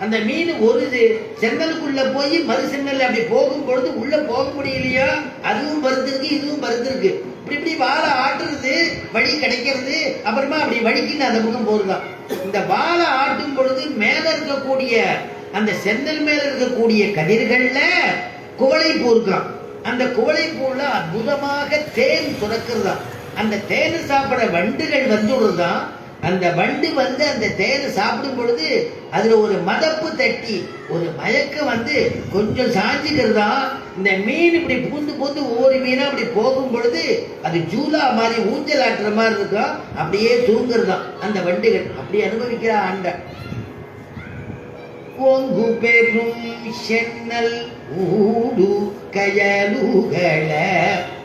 அந்த மீன் ஒரு சென்னலுக்குள்ள போய் மறு சென்னல் அப்படி போகும் பொழுது உள்ள போக முடியலையா, அதுவும் பருத்திருக்கு இதுவும் பருத்திருக்கு. இப்படி இப்படி வாழை ஆட்டுறது, வழி கிடைக்கிறது, அப்புறமா அப்படி வழிக்குன்னு அந்த பக்கம் போறதுதான். இந்த வாழை ஆட்டும் பொழுது மேல இருக்கக்கூடிய அந்த சென்னல் மேல இருக்கக்கூடிய கதிர்கள்ல குவளை பூ இருக்கான். அந்த குவளை பூல அற்புதமாக தேன் சுரக்கிறதா. அந்த தேனை சாப்பிட வண்டுகள் வந்துடுறதுதான். அந்த வண்டு வந்து அந்த தேனை சாப்பிடும் பொழுது அதுல ஒரு மதப்பு தட்டி ஒரு மயக்கம் வந்து கொஞ்சம் சாஞ்சிக்கிறதா. இந்த மீன் இப்படி பூந்து பூந்து ஒவ்வொரு மீனா அப்படி போகும் பொழுது அது ஜூலா மாதிரி ஊஞ்சல் ஆட்டுற மாதிரி இருக்கும், அப்படியே தூங்குறதா அந்த வண்டுகள். அப்படி அனுபவிக்கிற ஆண்டாள். ஓங்கு பெரும் சென்னல் ஊடு கயலுகள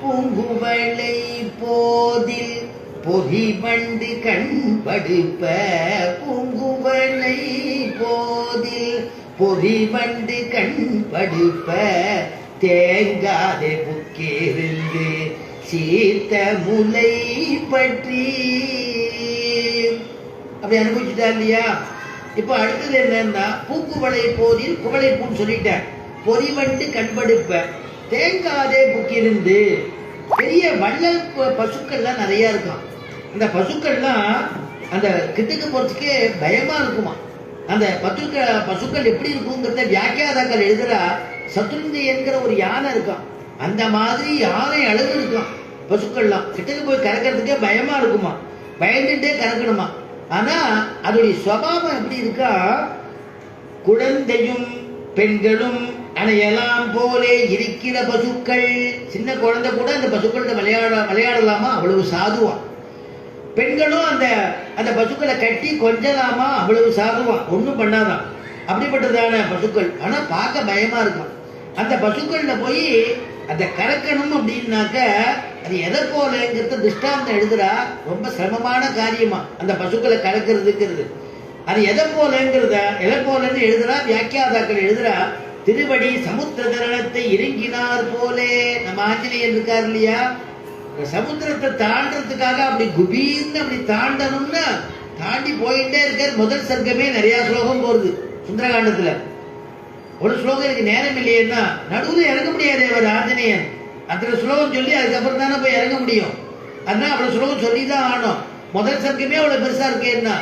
பூங்குவளை போதில் பொறி வண்டு கண்படுப்ப. பூங்குவளை போதில் பொறி வண்டு கண்படுப்ப தேங்காதே புக்கிருந்து சீர்த்த முலை பற்றி. அப்படி அனுபவிச்சுட்டா இல்லையா. இப்ப அடுத்தது என்னன்னா, பூக்குவளை போதில் குவளை பூன்னு சொல்லிட்டேன், பொறிவண்டு கண்படுப்ப தேங்காதே புக்கிருந்து. பெரிய வள்ளல் பசுக்கள்லாம் நிறைய இருக்கான். அந்த பசுக்கள்லாம் அந்த கிட்டக்கு போறதுக்கே பயமா இருக்குமா. அந்த பசுக்கள் எப்படி இருக்குங்கிறத வியாக்கியாதாக்கள் எழுதுறா. சத்ருந்தி என்கிற ஒரு யானை இருக்கான், அந்த மாதிரி யானை அளவு இருக்கான் பசுக்கள்லாம். கிட்டக்கு போய் கறக்கிறதுக்கே பயமா இருக்குமா, பயந்துட்டே கறக்கணுமா. ஆனா அதோடைய சுபாவம் எப்படி இருக்கா, குழந்தையும் பெண்களும் அணையலாம் போலே இருக்கிற பசுக்கள். சின்ன குழந்தை கூட அந்த பசுக்கள்கிட்ட விளையாடலாமா, அவ்வளவு சாதுவா. பெண்களும் அந்த அந்த பசுக்களை கட்டி கொஞ்சலாமா, அவ்வளவு சாதுவான், ஒன்றும் பண்ணாதான். அப்படிப்பட்டதான பசுக்கள். ஆனா பார்க்க பயமா இருக்கும். அந்த பசுக்கள்ல போய் அதை கறக்கணும் அப்படின்னாக்க அது எதை போலங்கிறத திருஷ்டாந்தம் எழுதுறா. ரொம்ப சிரமமான காரியமா அந்த பசுக்களை கறக்கிறதுங்கிறது. அது எதை போலன்னு எழுதுறா வியாக்கியாதாக்கள் எழுதுறா. திருவடி சமுத்திர தரணத்தை இறங்கினார் போலே. நம்ம ஆஞ்சநேயர் இருக்கார் இல்லையா, சமுத்திரத்தை தாண்டறதுக்காக அப்படி குபீர்னு அப்படி தாண்டணும்னு தாண்டி போயிட்டே இருக்கார். முதல் சர்க்கமே நிறைய ஸ்லோகம் போறது சுந்தரகாண்டத்துல. ஒரு ஸ்லோகம் எனக்கு நேரம் இல்லையேன்னா நடுவில் இறங்க முடியாது அவர் ஆஞ்சநேயன். அத்தனை ஸ்லோகம் சொல்லி அதுக்கப்புறம் தானே போய் இறங்க முடியும். அதனால அவ்வளவு ஸ்லோகம் சொல்லிதான் ஆனோம். முதல் சர்க்கமே அவ்வளவு பெருசா இருக்கேன்னா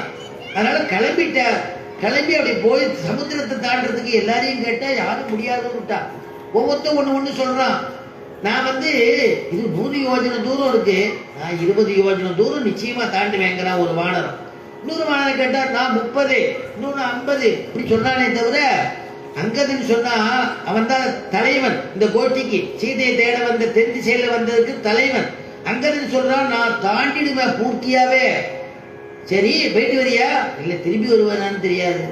அதனால கிளம்பிட்டார். கிளம்பி அப்படி போய் சமுத்திரத்தை தாண்டறதுக்கு எல்லாரையும் கேட்டா யாரும் முடியாதுன்னு விட்டா. ஒவ்வொருத்தரும் ஒண்ணு சொல்றான். நான் இது 100 யோஜனை தூரம் இருக்கு, நான் 20 யோஜனை தூரம் நிச்சயமா தாண்டுவேங்கிறான் ஒரு வானரம். இன்னொரு வானரம் கேட்டா நான் 30, இன்னொன்னு 50 இப்படி சொன்னானே தவிர அங்கதுன்னு சொன்னா அவன் தான் தலைவன். இந்த கோட்டிக்கு சீதையை தேட வந்த தென் திசையில வந்ததுக்கு தலைவன். அங்கதுன்னு சொல்றான் நான் தாண்டிடுவேன் பூர்த்தியாவே. சரி போயிட்டு வரியா, இல்ல திரும்பி வருவானான்னு தெரியாது.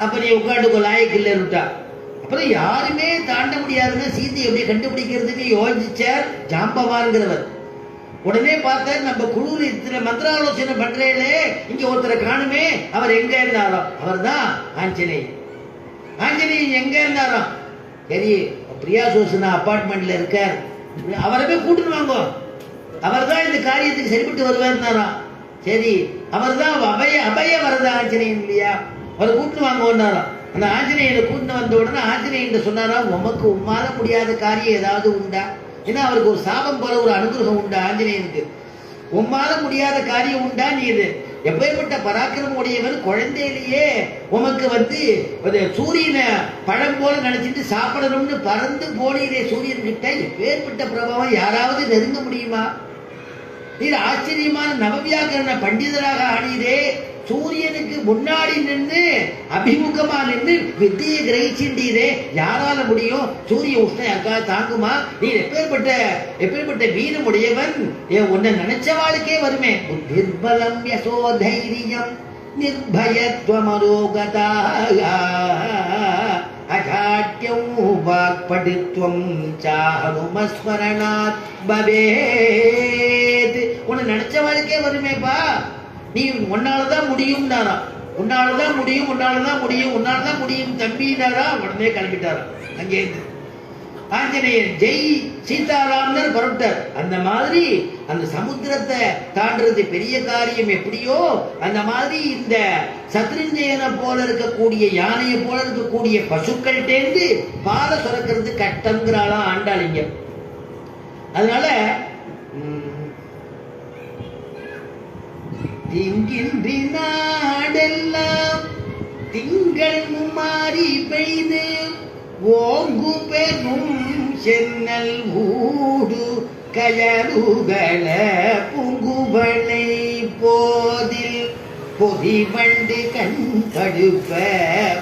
அப்ப நீ உட்காந்துக்கோ லாயக்கு இல்லைன்னுட்டா. அப்புறம் யாருமே தாண்ட முடியாதுன்னு சீதை எப்படி கண்டுபிடிக்கிறதுன்னு யோசிச்சார் ஜாம்பவான்கிறவர். உடனே பார்த்தார் நம்ம குழுவில் இத்தனை மந்திராலோசனை பண்றேனே, இங்க ஒருத்தரை காணுமே, அவர் எங்க இருந்தாரோ அவர் தான் ஆஞ்சநேயர். ஆஞ்சநேயன் எங்க இருந்தாராம், சரி பிரியா சோசனா அபார்ட்மெண்ட்ல இருக்கார், அவரை போய் கூட்டுன்னு வாங்க, அவர் தான் இந்த காரியத்துக்கு சரிபட்டு வருவார்னாராம். சரி அவர் தான் அபய வரத ஆஞ்சநேயன் இல்லையா, அவரை கூட்டுன்னு வாங்கன்னாராம். அந்த ஆஞ்சநேயனை கூட்டின்னு வந்த உடனே ஆஞ்சநேயன் சொன்னாராம், உமக்கு உம்மால முடியாத காரியம் ஏதாவது உண்டா, ஏன்னா அவருக்கு ஒரு சாபம் போல ஒரு அனுகிரகம் உண்டு ஆஞ்சநேயனுக்கு. உம்மால முடியாத காரியம் உண்டா நீர் எப்பேற்பட்ட பராக்கிரமம் உடையவர், குழந்தையிலேயே உமக்கு சூரியனை பழம் போல நினைச்சிட்டு சாப்பிடணும்னு பறந்து போனீரே சூரியன் கிட்ட, எப்பேற்பட்ட பிரபாவம் யாராவது நெருங்க முடியுமா? நீர் ஆச்சரியமான நவவியாக்கரண பண்டிதராக ஆனீரே, சூரியனுக்கு முன்னாடி நின்று அபிமுகமா நின்று வித்தியை கிரகிச்சின்றீரே, யாரால முடியும்? சூரிய உஷ்ணம் யாருக்காவது தாங்குமா? நீ எப்பேற்பட்ட வீரம் உடையவன், உன்னை நினைச்ச வாழ்க்கே வருமே. புத்திர்பலம் யசோதைரியம் நிர்பயத்வமரோகதா அகாட்யம் வாக்படுத்வம் சாஹனுமஸ்மரணாத் பவேத். உன்னை நினைச்ச வாழ்க்கே வருமேப்பா. நீ உன்னாலதான் முடியும் தாரா, உன்னாலதான் முடியும், உன்னாலதான் முடியும், உன்னாலதான் முடியும் தம்பினாரா. உடனே கிளம்பிட்டாரா அங்கே இருந்து. ஆஞ்சநேயர் ஜெய் சீதாராமர் புறப்பட்டார். அந்த மாதிரி அந்த சமுத்திரத்தை தாண்டது பெரிய காரியம் எப்படியோ, அந்த மாதிரி இந்த சத்ருஞ்சயனை போல இருக்கக்கூடிய, யானையை போல இருக்கக்கூடிய பசுக்கள் தேர்ந்து பாலை சுரக்கிறது கட்டங்கிறாளாம் ஆண்டாளிங்க. அதனால திங்கின்றி நாடெல்லாம் திங்கள் மாறி பெய்து ஓங்கு பெரும் சென்னல் ஊடு கயலுகள பூங்குவளை போதில் பொதிவண்டு கண் கடுப்ப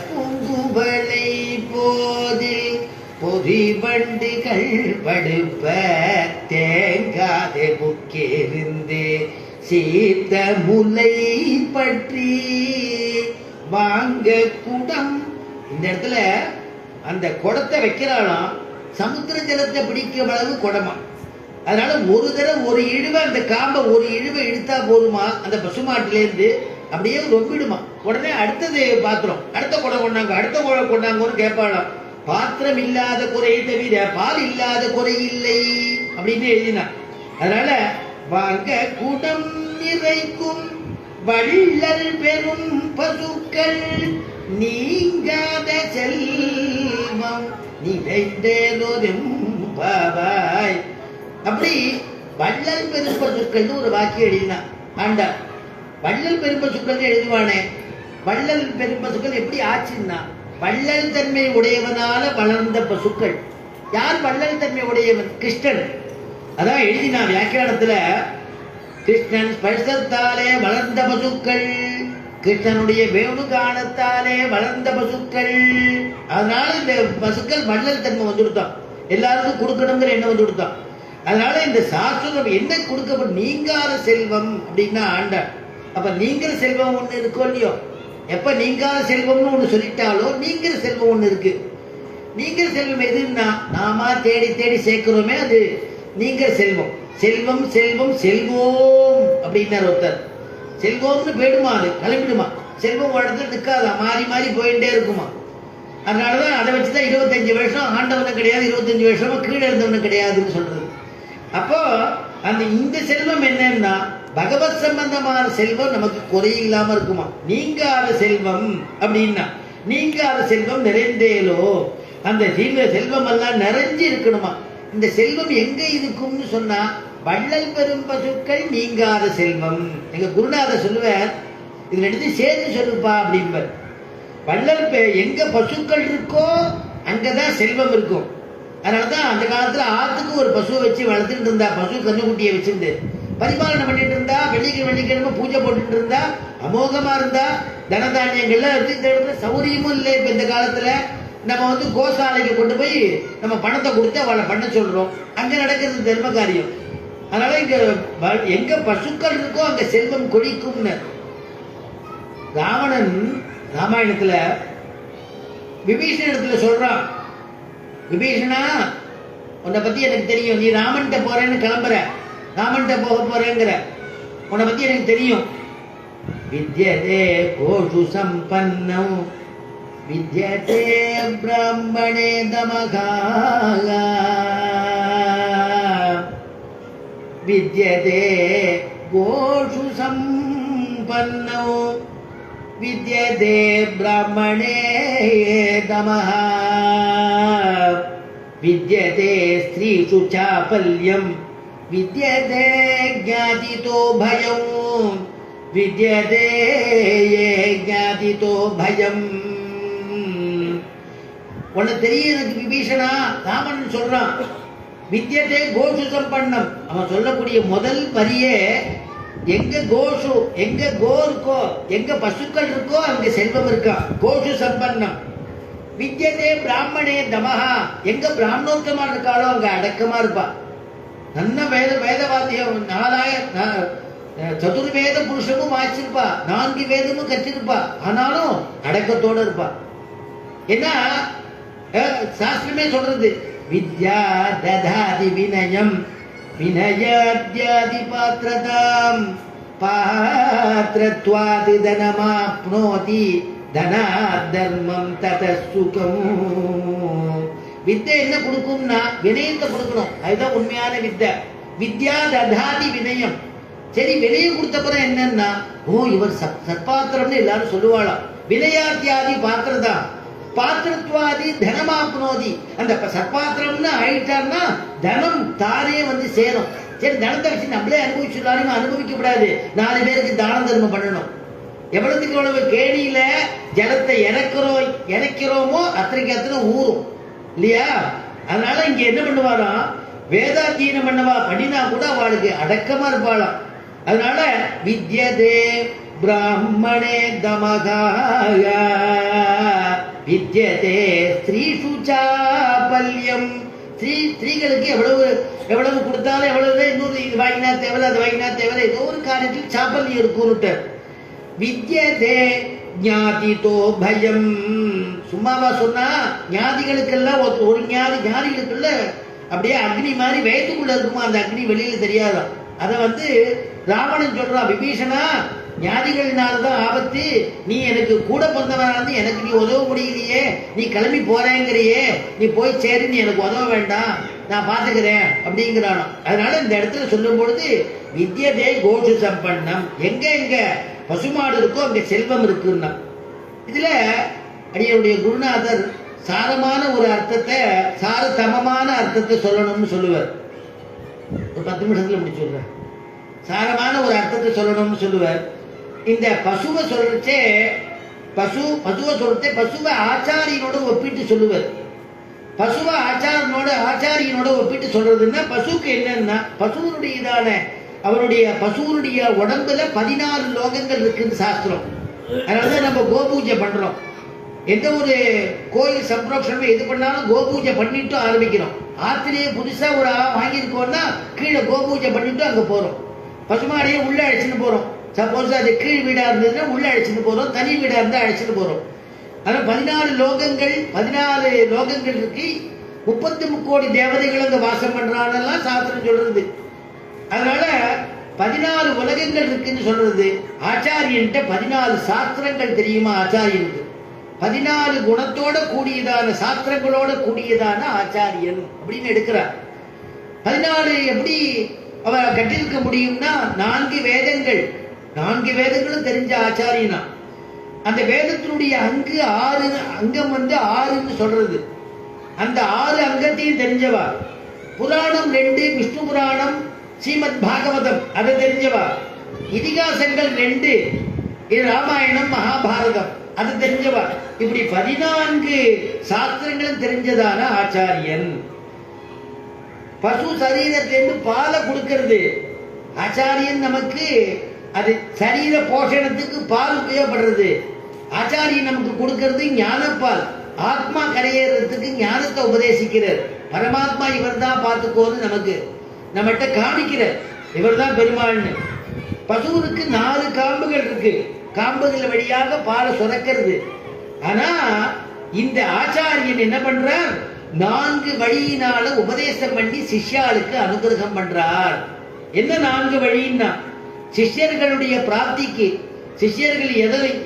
பூங்குவளை போதில் பொதிவண்டு கள்படுப்ப தேங்காதே புக்கேருந்து சீத்த முலை பற்றி வாங்க குடம். இந்த இடத்துல அந்த குடத்தை வைக்கிறாளாம், சமுத்திர ஜலத்தை பிடிக்கும் அளவு குடமா. அதனால ஒரு தடவை ஒரு இழுவை அந்த காம்பை ஒரு இழுவை இழுத்தா போதுமா அந்த பசுமாட்டிலேருந்து, அப்படியே ரொம்பிடுமா. உடனே அடுத்தது பாத்திரம், அடுத்த குடம் கொண்டாங்க, அடுத்த குடம் கொண்டாங்கன்னு கேட்பாளாம். பாத்திரம் இல்லாத குறை தவிர பால் இல்லாத குறை இல்லை அப்படின்னு எழுதினா. அதனால வாங்க குடம் நிறைக்கும் வள்ளல் பெரும் பசுக்கள் நீங்காத செல்வம் நிறைந்தேலோரெம்பாவாய். அப்படி வள்ளல் பெரும் பசுக்கள்னு ஒரு வாக்கியம் எழுதினா ஆண்டார். வள்ளல் பெரும் பசுக்கள் எழுதுவானே, வள்ளல் பெரும் பசுக்கள் எப்படி ஆச்சுன்னா, வள்ளல் தன்மை உடையவனால வளர்ந்த பசுக்கள். யார் வள்ளல் தன்மை உடையவன்? கிருஷ்ணன். அதான் எழுதினா வியாக்கியானத்துல, கிருஷ்ணன் ஸ்பர்சத்தாலே வளர்ந்த பசுக்கள், கிருஷ்ணனுடைய வேணுகானத்தாலே வளர்ந்த பசுக்கள். அதனால இந்த பசுக்கள் வள்ளல் தன்மை வந்துடுத்தான், எல்லாருக்கும் கொடுக்கணுங்கிற எண்ணம் வந்துடுத்தான். அதனால இந்த சாஸ்திரம் என்ன கொடுக்கப்படும்? நீங்காத செல்வம் அப்படின்னா ஆண்டாள். அப்ப நீங்கிற செல்வம் ஒண்ணு இருக்கோ இல்லையோ, எப்ப நீங்காத செல்வம்னு ஒண்ணு சொல்லிட்டாலோ நீங்கிற செல்வம் ஒண்ணு இருக்கு. நீங்கிற செல்வம் எதுன்னா நாம தேடி தேடி சேர்க்கிறோமே அது நீங்கிற செல்வம். செல்வம் செல்வம் செல்வோம் அப்படின்னார் ஒருத்தர். செல்வோம்னு போயிடுமா, அது கிளம்பிடுமா. செல்வம் ஒரு இடத்துல நிற்காதா, மாறி மாறி போயிட்டே இருக்குமா. அதனாலதான் அதை வச்சுதான் 25 வருஷம் ஆண்டவனும் கிடையாது, 25 வருஷமா கீழே இருந்தவனும் கிடையாதுன்னு சொல்றது. அப்போ அந்த இந்த செல்வம் என்னன்னா பகவத் சம்பந்தமான செல்வம் நமக்கு குறையில்லாம இருக்குமா. நீங்காத செல்வம் அப்படின்னா, நீங்காத செல்வம் நிறைந்தேலோ, அந்த செல்வம் எல்லாம் நிறைஞ்சு இருக்கணுமா. இந்த செல்வம் எங்க இருக்கும்னு சொன்னா வள்ளல் பெரும் பசுக்கள் நீங்காத செல்வம். எங்க குருநாதர் சொல்லுவார், இதுல எடுத்து சேர்த்து சொல்லுப்பா அப்படின்பர். வள்ளல் எங்க பசுக்கள் இருக்கோ அங்கதான் செல்வம் இருக்கும். அதனாலதான் அந்த காலத்துல ஆத்துக்கு ஒரு பசுவை வச்சு வளர்த்துட்டு இருந்தா, பசு கன்றுக்குட்டியை வச்சிருந்து பரிபாலனை பண்ணிட்டு இருந்தா, வெள்ளிக்கிழமை பூஜை போட்டுட்டு இருந்தா, அமோகமா இருந்தா. தனதானியங்கள்ல இந்த இடத்துல சௌரியமும் இல்லை. இப்ப இந்த காலத்துல நம்ம கோசாலைக்கு கொண்டு போய் நம்ம பணத்தை கொடுத்து அவளை பண்ண சொல்றோம், அங்க நடக்கிறது தர்ம காரியம். அதனால இங்க எங்க பசுக்கள் இருக்கோ அங்க செல்வம் கொழிக்கும்னு ராவணன் ராமாயணத்துல விபீஷணத்துல சொல்றான். விபீஷணா, உன்னை பத்தி எனக்கு தெரியும், நீ ராமன்கிட்ட போறேன்னு கிளம்புற, ராமன்கிட்ட போக போறேங்கிற, உன்னை பத்தி எனக்கு தெரியும். வித்யதே கோஷு சம்பன்னம் வித்யதே பிராமணே தமகா வித்யதே கோஷு சம்பன்னோ வித்யதே பிராமணே தமஹ विद्यते स्त्रीषु चापल्यं विद्यते ज्ञातितो भयं विद्यते ये ज्ञातितो भयं உன்னை தெரியும் எனக்கு விபீஷணா ராமன் சொல்றான் வித்யதே கோஷு சம்பன்னம் அவன் சொல்லக்கூடிய முதல் வரியே எங்க கோஷு எங்க கோ இருக்கோ எங்க பசுக்கள் இருக்கோ அங்க செல்வம் இருக்கா கோஷு சம்பன்னம் வித்யதே பிராமணே தமஹா எங்க பிராமணோத்தமா இருக்காளோ அங்க அடக்கமா இருப்பா நல்ல வேதவாத்தியம் சதுர்வேத புருஷமும் வாசிச்சிருப்பா 4 வேதமும் கற்றிருப்பா ஆனாலும் அடக்கத்தோட இருப்பா என்ன சாஸ்திரமே சொல்றது வித்யா ததாதி வினயம் வினயாத்யாதி பாத்ரதாம் பாத்ரத்வாதி தனமாப்னோதி தனாத் தர்மம் ததசுகம் வித்தை என்ன கொடுக்கும்னா வினயத்தை கொடுக்கணும் அதுதான் உண்மையான வித்தை வித்யா ததாதி வினயம் சரி வினயம் கொடுத்தப்பறம் என்னன்னா இவர் சத்பாத்திரம்னு எல்லாரும் சொல்லுவாளாம் வினயாத்யாதி பாத்திரதான் பாத்திரத்வாதி தனமாப்னோதி அந்த சத்பாத்திரம்னு ஆயிட்டார்னா தனம் தானே வந்து சேரும் சரி தனத்தை வச்சு நம்மளே அனுபவிச்சுடாலும் அனுபவிக்கப்படாது 4 பேருக்கு தான தர்மம் பண்ணணும் எவ்வளவுக்கு எவ்வளவு கேணியில ஜலத்தை இறக்கிறோமோ அத்தனை ஊறும் இல்லையா அதனால இங்க என்ன பண்ணுவாராம் வேதாத்தியனம் பண்ணவா பண்ணினா கூட அவளுக்கு அடக்கமா இருப்பாளாம் அதனால வித்யதே பிராமணே தமகாய வித்யதே ஸ்ரீஷு சாபல்யம் ஸ்திரீகளுக்கு எவ்வளவு கொடுத்தாலும் எவ்வளவு இன்னொரு இது வாங்கினா தேவையில்ல அது வாங்கினா தேவையில்ல ஏதோ ஒரு காரியத்தில் சாபல்யம் இருக்குன்னுட்டு வித்யதே ஞாதிதோ பயம் சும்மாவா சொன்னா ஞாதிகளுக்கெல்லாம் ஒரு ஞாதிகளுக்குள்ள அப்படியே அக்னி மாதிரி வயத்துக்குள்ள இருக்குமா அந்த அக்னி வெளியில தெரியாதான் அதை வந்து ராவணன் சொல்றான் விபீஷணா ஞாதிகள்னால்தான் ஆபத்து நீ எனக்கு கூட பிறந்தவனாந்து எனக்கு நீ உதவ முடியலையே நீ கிளம்பி போறேங்கிறியே நீ போய் சேரு நீ எனக்கு உதவ வேண்டாம் நான் பாத்துக்கிறேன் அப்படிங்கிறானோ அதனால இந்த இடத்துல சொல்லும் பொழுது வித்யதே கோஷு சம்பன்னம் எங்க பசுமாடு இருக்கோ அங்க செல்வம் இருக்குன்னா இதுல அடியனுடைய குருநாதர் சாரமான ஒரு அர்த்தத்தை சாரதமமான அர்த்தத்தை சொல்லணும்னு சொல்லுவார் ஒரு 10 நிமிஷத்துல முடிச்சுடுறேன் சாரமான ஒரு அர்த்தத்தை சொல்லணும்னு சொல்லுவார் இந்த பசுவை சொல்றச்சே பசுவை ஆச்சாரியனோட ஒப்பிட்டு சொல்லுவார் பசுவை ஆச்சாரியனோட ஒப்பிட்டு சொல்றதுன்னா பசுக்கு என்னன்னா பசுவனுடையதான பசுவனுடைய உடம்புல 14 லோகங்கள் இருக்குன்னு சாஸ்திரம் அதனாலதான் நம்ம கோபூஜை பண்றோம் எந்த ஒரு கோயில் சம்பிரோஷணம் எது பண்ணாலும் கோபூஜை பண்ணிட்டு ஆரம்பிக்கிறோம் ஆத்திலேயே புதுசா ஒரு வாங்கியிருக்கோம்னா கீழே கோபூஜை பண்ணிட்டு அங்க போறோம் பசுமாடையே உள்ள அழைச்சிட்டு போறோம் சப்போஸ் அது கீழ் வீடா இருந்ததுன்னா உள்ள அழைச்சிட்டு போறோம் தனி வீடா இருந்தா அழைச்சிட்டு போறோம் ஆனா 14 லோகங்கள் இருக்கு 33 கோடி தேவதைகள் அங்க வாசம் பண்றானெல்லாம் சாஸ்திரம் சொல்றது அதனால 14 உலகங்கள் இருக்குன்னு சொல்றது ஆச்சாரியன்ட்ட 14 சாஸ்திரங்கள் தெரியுமா ஆச்சாரியனுக்கு 14 குணத்தோட கூடியதான சாஸ்திரங்களோட கூடியதான ஆச்சாரியன் அப்படின்னு எடுக்கிறார் 14 எப்படி அவ கட்டிருக்க முடியும்னா 4 வேதங்களும் தெரிஞ்ச ஆச்சாரியனா அந்த வேதத்தினுடைய அங்கம் வந்து 6ன்னு சொல்றது அந்த 6 அங்கத்தையும் தெரிஞ்சவா புராணம் 2 விஷ்ணு புராணம் ஸ்ரீமத் பாகவதம் அதை தெரிஞ்சவா இதிகாசங்கள் 2 இது ராமாயணம் மகாபாரதம் அது தெரிஞ்சவா இப்படி 14 சாஸ்திரங்களும் தெரிஞ்சதான ஆச்சாரியன் பசு சரீரத்திலிருந்து பாலை கொடுக்கிறது ஆச்சாரியன் நமக்கு அது சரீர போஷணத்துக்கு பால் உபயோகப்படுறது ஆச்சாரியன் நமக்கு கொடுக்கிறது ஞானப்பால் ஆத்மா கரையேறதுக்கு ஞானத்தை உபதேசிக்கிறார் பரமாத்மா இவர் தான் பார்த்துக்கோன்னு நமக்கு நம்மகிட்ட காமிக்கிறார் இவர் தான் பெருமாள்னு பசுவுக்கு 4 காம்புகள் இருக்கு காம்புகள் வழியாக பாலை சுரக்கிறது ஆனா இந்த ஆச்சாரியன் என்ன பண்றார் 4 வழியினால உபதேசம் பண்ணி சிஷ்யாளுக்கு அனுகிரகம் பண்றார் என்ன 4 வழின்னா சிஷ்யர்களுடைய பிராப்திக்கு சிஷ்யர்கள்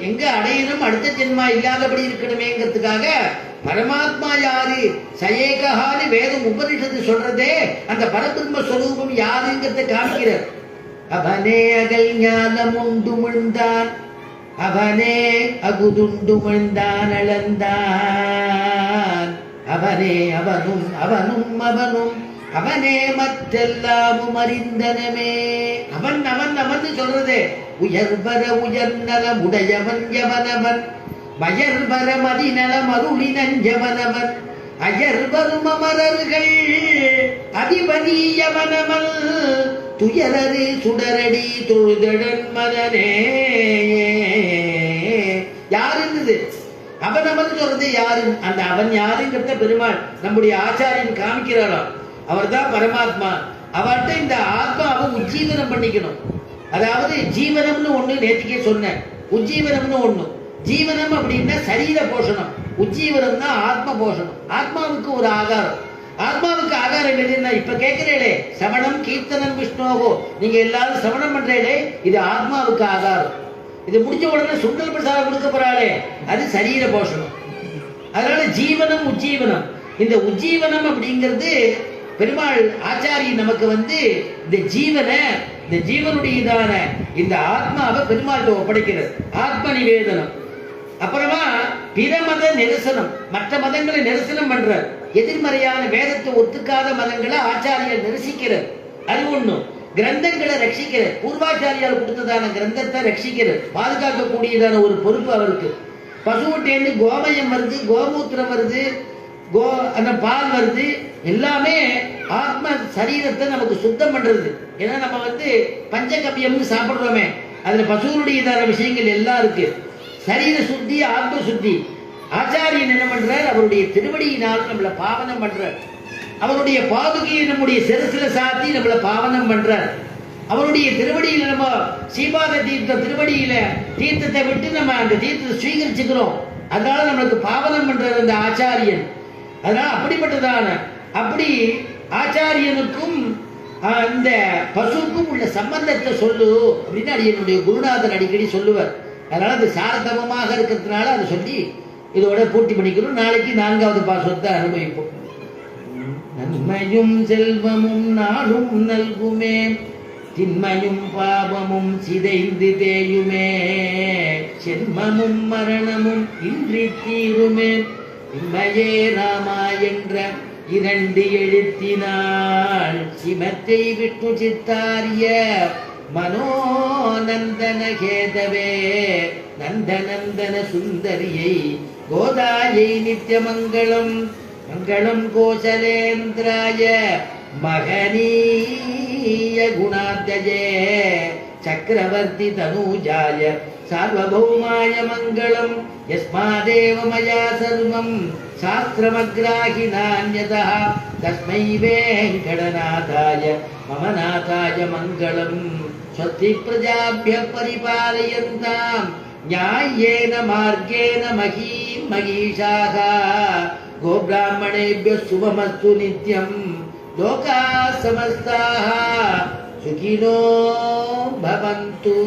எங்க அடையணும் அடுத்த ஜென்மா இல்லாதபடி இருக்கணுமேங்கிறதுக்காக பரமாத்மா யாரு சயேகான்னு வேதம் உபனிஷத்து சொல்றதே அந்த பரபிரம்ம ஸ்வரூபம் யாருங்கிறத காமிக்கிறார் அவனே அகல் ஞானம் உண்டு முழ்ந்தான் அவனே அகுதுண்டு முழ்ந்தான் அளந்தான் அவனே அவனும் அவனும் அவனும் அவனே மற்றெல்லாமும் அறிந்தனமே. அவன் அவன் அவன் சொல்றதே உயர்வர உயர்நலம் உடையவன் எவனவன் மயர்வர மதிநலம் அருளி நஞ்சவனவன் அயர்வரும் அமரர்கள் அதிபதி எவனவன் துயரரு சுடரடி தொழுதழன் மதனே. யார் இருந்தது அவன் அவன் சொல்றது யாரு? அந்த அவன் யாருங்கிறத பெருமாள் நம்முடைய ஆச்சாரியன் காமிக்கிறாராம். அவர் தான் பரமாத்மா. அவர்கிட்ட இந்த ஆத்மாவை உஜ்ஜீவனம் பண்ணிக்கணும். அதாவது ஜீவனம்னு ஒண்ணு நேற்றுக்கே சொன்னேன், உஜ்ஜீவனம்னு ஒண்ணு. ஜீவனம் அப்படின்னா சரீர போஷணம், உஜ்ஜீவனம் தான் ஆத்ம போஷணம். ஆத்மாவுக்கு ஒரு ஆகாரம். ஆத்மாவுக்கு ஆகாரம் எதுன்னா இப்ப கேட்கிறேளே சவணம் கீர்த்தனம் விஷ்ணோகோ, நீங்க எல்லாரும் சவணம் பண்றீங்களே, இது ஆத்மாவுக்கு ஆகாரம். இது முடிஞ்ச உடனே சுண்டல் பிரசாதம் கொடுக்க போறாளே, அது சரீர போஷணம். அதனால ஜீவனம் உஜ்ஜீவனம். இந்த உஜ்ஜீவனம் அப்படிங்கிறது பெருமாள் ஆச்சாரியன் நமக்கு இந்த ஜீவனை, இந்த ஜீவனுடையதான இந்த ஆத்மாவை பெருமாள்கிட்ட ஒப்படைக்கிறது. ஆத்ம நிவேதனம். அப்புறமா பிற மத நிரசனம், மற்ற மதங்களை நிரசனம் பண்றார். எதிர்மறையான வேதத்தை ஒத்துக்காத மதங்களை ஆச்சாரியர் நிரசிக்கிறார். அது ஒண்ணும். கிரந்தங்களை ரட்சிக்கிறார். பூர்வாச்சாரியால் கொடுத்ததான கிரந்தத்தை ரட்சிக்கிறார். பாதுகாக்கக்கூடியதான ஒரு பொறுப்பு அவருக்கு. பசுவிட்டேந்து கோமயம் வருது, கோமூத்திரம் வருது, அந்த பால் வருது, எல்லாமே ஆத்ம சரீரத்தை நமக்கு சுத்தம் பண்றது. ஏன்னா நம்ம பஞ்சகவ்யம்னு சாப்பிடுறோமே, அதுல பசுவனுடையதான விஷயங்கள் எல்லாம் இருக்கு. சரீர சுத்தி, ஆத்ம சுத்தி. ஆச்சாரியன் என்ன பண்றார்? அவருடைய திருவடியினால் நம்மளை பாவனம் பண்றார். அவருடைய பாதுகையை நம்முடைய சிரசுல சாத்தி நம்மளை பாவனம் பண்றார். அவருடைய திருவடியில நம்ம சீபாத தீர்த்த திருவடியில தீர்த்தத்தை விட்டு நம்ம அந்த தீர்த்தத்தை ஸ்வீகரிச்சுக்கிறோம். அதனால நம்மளுக்கு பாவனம் பண்றார் அந்த ஆச்சாரியன். அதனால அப்படிப்பட்டதான அப்படி ஆச்சாரியனுக்கும் இந்த பசுவுக்கும் உள்ள சம்பந்தத்தை சொல்லு அப்படின்னு என்னுடைய குருநாதன் அடிக்கடி சொல்லுவார். அதனால அது சாரதமமாக இருக்கிறதுனால அதை சொல்லி இதோட பூர்த்தி பண்ணிக்கணும். நாளைக்கு 4வது பாசுரத்தை அனுபவிப்போம். நன்மையும் செல்வமும் நாளும் நல்குமே, தின்மையும் பாவமும் சிதைந்து தேயுமே, சென்மமும் மரணமும் இன்றி தீருமே, இம்மையே ராமா என்ற 2 எழுத்தினால் சிமத்தை விட்டு சித்தாரிய மனோநந்தன கேதவே நந்தநந்தன சுந்தரியை கோதாயை நித்தியமங்கலம் மங்களம் கோசலேந்திராய மகனீய குணாத்யஜே சக்கரவர்த்தி தனூஜாய சார்வபௌமாய மங்களம் யஸ்மாதேவ மயா சர்வம் சாஸ்திரமக்ராஹி நான்யதः தஸ்மை வேங்கடநாதாய மம நாதாய மங்களம். ஸ்வஸ்தி பிரஜாभ्यः பரிபாலயந்தாம் ஞாயேன மார்கேண மஹீம் மகீஷாः கோப்ராஹ்மணேभ्यः சுபமஸ்து நித்யம் லோகாः சமஸ்தாः சுகினோ பவந்து.